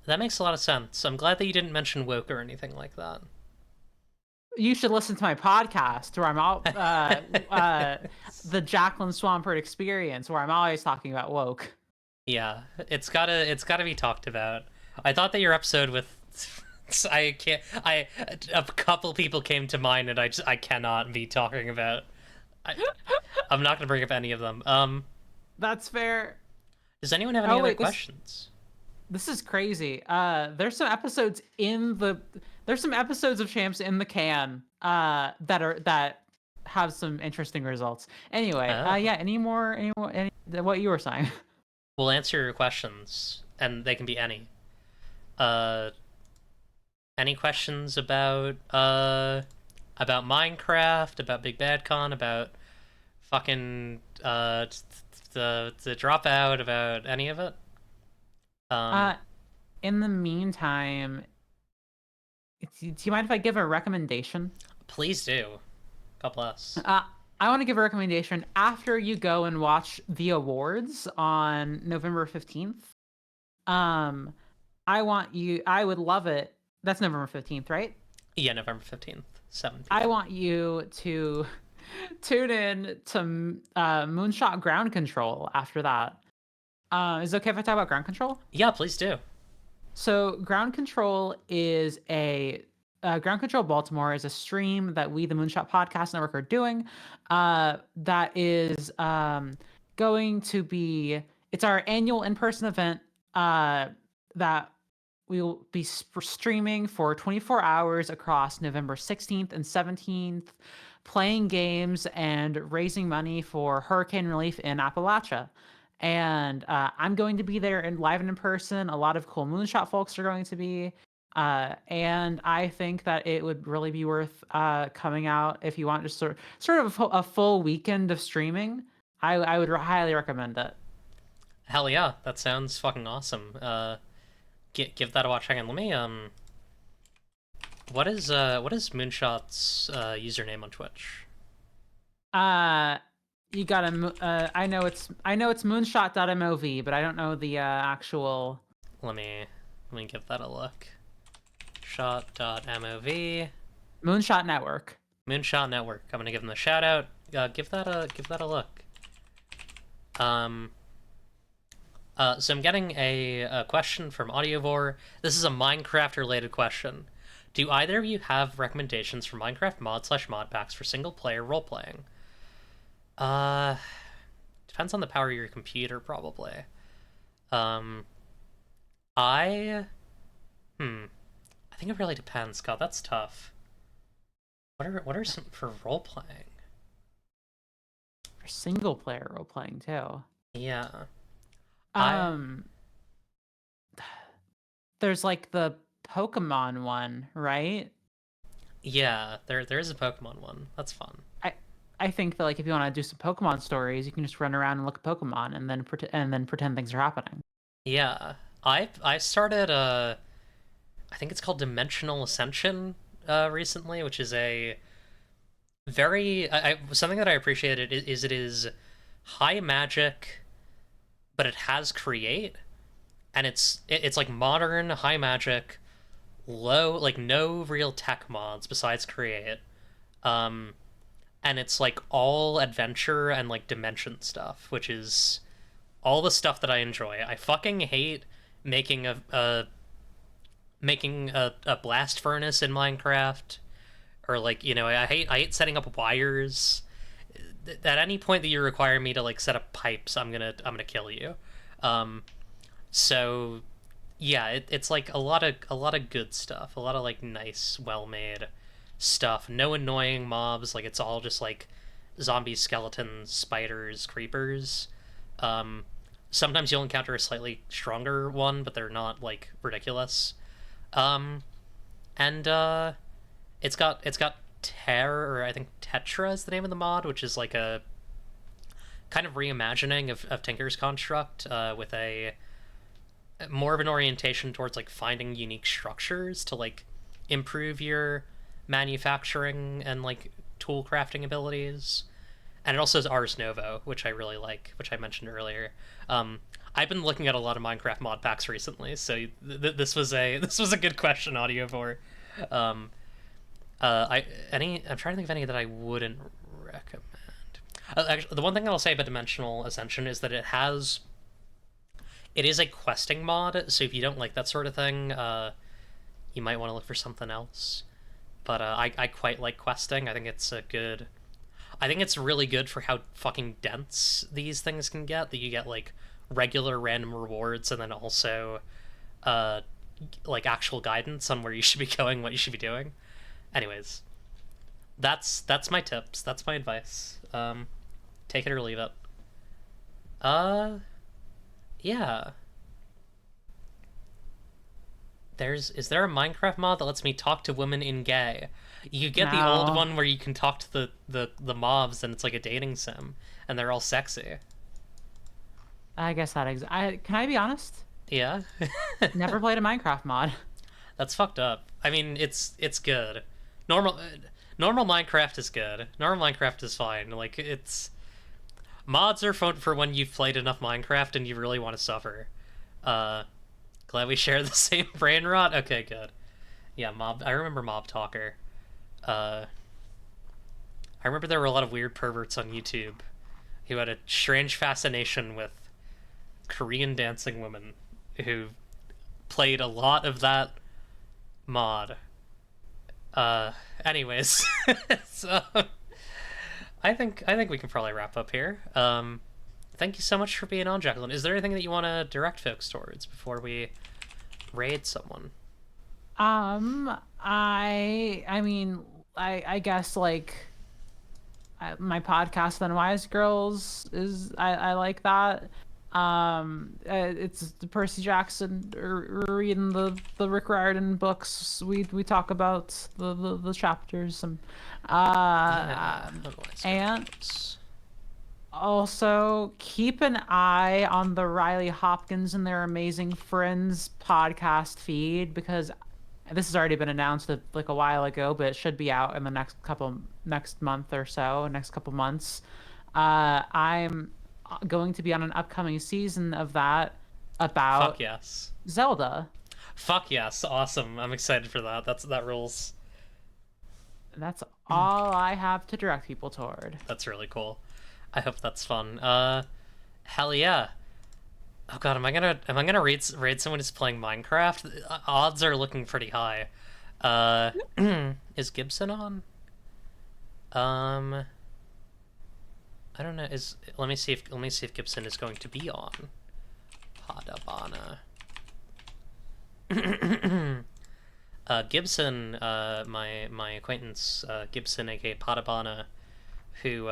That makes a lot of sense. I'm glad that you didn't mention woke or anything like that. You should listen to my podcast where I'm all the Jacqueline Swampert experience, where I'm always talking about woke. Yeah, it's gotta be talked about. I thought that your episode with I can't I a couple people came to mind and I cannot be talking about. I, I'm not gonna bring up any of them. That's fair. Does anyone have any Oh other wait, questions? this is crazy. There's some episodes of Champs in the can that have some interesting results. Anyway, Oh. yeah, any what you were saying. We'll answer your questions, and they can be any. Uh, any questions about Minecraft, about Big Bad Con, about fucking the dropout, about any of it? Um, Uh in the meantime, do you mind if I give a recommendation? please do. God bless. I want to give a recommendation after you go and watch the awards on November 15th. Um, I would love it. That's November 15th, right? Yeah, November 15th, 7 I p.m. want you to tune in to Moonshot Ground Control after that. Is it okay if I talk about ground control? Yeah, please do. So ground control is a ground control Baltimore is a stream that we the Moonshot Podcast Network are doing. That is going to be it's our annual in-person event that we will be streaming for 24 hours across November 16th and 17th, playing games and raising money for hurricane relief in Appalachia. And I'm going to be there and live and in person. A lot of cool Moonshot folks are going to be. And I think that it would really be worth coming out if you want just sort of a full weekend of streaming. I would highly recommend it. Hell yeah, that sounds fucking awesome. Give that a watch. Hang on, let me what is Moonshot's username on Twitch? You gotta. I know it's moonshot.mov, but I don't know the actual. Let me give that a look. Shot.mov. Moonshot Network. Moonshot Network. I'm gonna give them a shout out. Give that a look. So I'm getting a question from Audiovore. This is a Minecraft related question. Do either of you have recommendations for Minecraft mod/mod packs for single player role playing? Depends on the power of your computer, probably. I think it really depends. God, that's tough. What are some for role playing? For single player role playing too. Yeah. There's like the Pokemon one, right? Yeah, there is a Pokemon one. That's fun. I think that like if you want to do some Pokemon stories, you can just run around and look at Pokemon and then pretend things are happening. Yeah. I started I think it's called Dimensional Ascension recently, which is a very something that I appreciated is it is high magic, but it has create, and it's like modern high magic, low like no real tech mods besides create, and it's like all adventure and like dimension stuff, which is all the stuff that I enjoy. I fucking hate making a blast furnace in Minecraft, or like I hate setting up wires. at any point that you require me to like set up pipes, I'm gonna kill you. Um, so yeah, it's like a lot of good stuff, a lot of like nice, well made stuff. No annoying mobs. Like it's all just like zombies, skeletons, spiders, creepers. Um, Sometimes you'll encounter a slightly stronger one, but they're not like ridiculous. Um, and it's got Terror, or I think Tetra is the name of the mod, which is like a kind of reimagining of Tinker's Construct, with a more of an orientation towards like finding unique structures to like improve your manufacturing and like tool crafting abilities. And it also has Ars Novo, which I really like, which I mentioned earlier. Um, I've been looking at a lot of Minecraft mod packs recently, so this was a this was a good question, Audio for. Um, I'm trying to think of any that I wouldn't recommend. Actually, the one thing I'll say about Dimensional Ascension is that it is a questing mod, so if you don't like that sort of thing, you might want to look for something else. But I quite like questing. I think it's really good for how fucking dense these things can get. That you get like regular random rewards, and then also uh, like actual guidance on where you should be going, what you should be doing. Anyways, that's my tips. That's my advice. Take it or leave it. Uh, yeah. Is there a Minecraft mod that lets me talk to women in gay? You get the old No, one where you can talk to the mobs and it's like a dating sim and they're all sexy. I guess that can I be honest? Yeah. Never played a Minecraft mod. That's fucked up. I mean, it's good. Normal normal Minecraft is good. Normal Minecraft is fine. Like it's mods are fun for when you've played enough Minecraft and you really want to suffer. Uh Glad we share the same brain rot. Okay, good. Yeah, Mob. I remember Mob Talker. Uh, I remember there were a lot of weird perverts on YouTube who had a strange fascination with Korean dancing women who played a lot of that mod. Anyways, so I think we can probably wrap up here. Thank you so much for being on, Jacqueline. Is there anything that you want to direct folks towards before we raid someone? I mean, I guess like my podcast on Wise Girls is I like that. It's Percy Jackson reading the Rick Riordan books. We talk about the chapters Yeah, otherwise and goes. also keep an eye on the Riley Hopkins and Their Amazing Friends podcast feed, because this has already been announced like a while ago, but it should be out in the next month or so, next couple months. I'm going to be on an upcoming season of that Fuck about yes. Zelda. Fuck yes. Awesome. I'm excited for that. That rules. And that's all I have to direct people toward. That's really cool. I hope that's fun. Hell yeah. Oh god, am I gonna raid someone who's playing Minecraft? Odds are looking pretty high. Uh, is Gibson on? Um, I don't know. Let me see if Gibson is going to be on. Padabana. Gibson, my acquaintance, Gibson, aka Padabana, who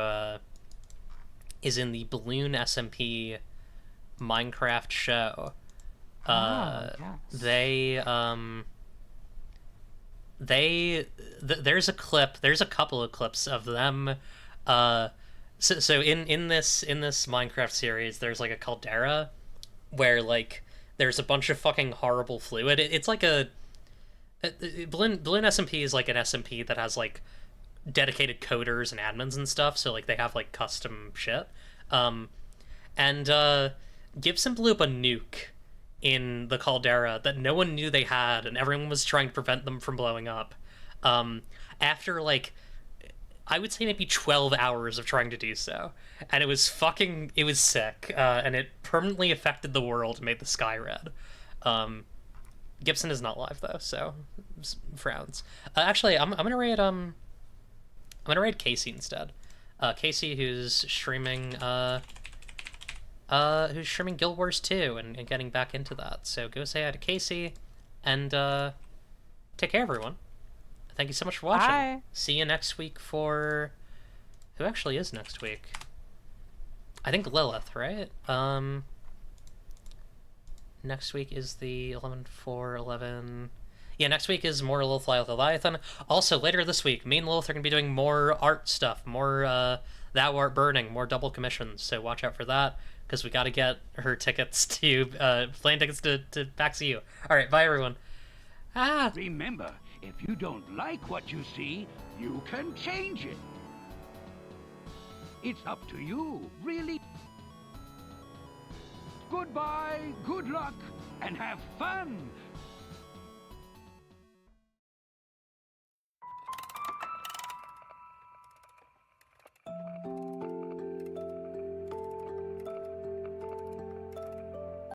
is in the Balloon SMP Minecraft show. Yes. There's a couple of clips of them. So in this Minecraft series, there's like a caldera where like there's a bunch of fucking horrible fluid. It's like a Balloon SMP is like an SMP that has like dedicated coders and admins and stuff, so like they have like custom shit. And Gibson blew up a nuke in the caldera that no one knew they had, and everyone was trying to prevent them from blowing up. After like I would say maybe 12 hours of trying to do so, and it was sick, and it permanently affected the world, made the sky red. Gibson is not live though, so frowns. Actually, I'm gonna raid Casey instead. Casey, who's streaming Guild Wars 2 and getting back into that. So go say hi to Casey, and take care, everyone. Thank you so much for watching. Bye. See you next week for... Who actually is next week? I think Lilith, right? Next week is the 11/4/11. Yeah, next week is more Lilith Fly with Leviathan. Also, later this week, me and Lilith are going to be doing more art stuff, more Thou Art Burning, more double commissions, so watch out for that, because we got to get her tickets to, plane tickets to PAX EU. Alright, bye everyone. Remember, if you don't like what you see, you can change it. It's up to you, really. Goodbye, good luck, and have fun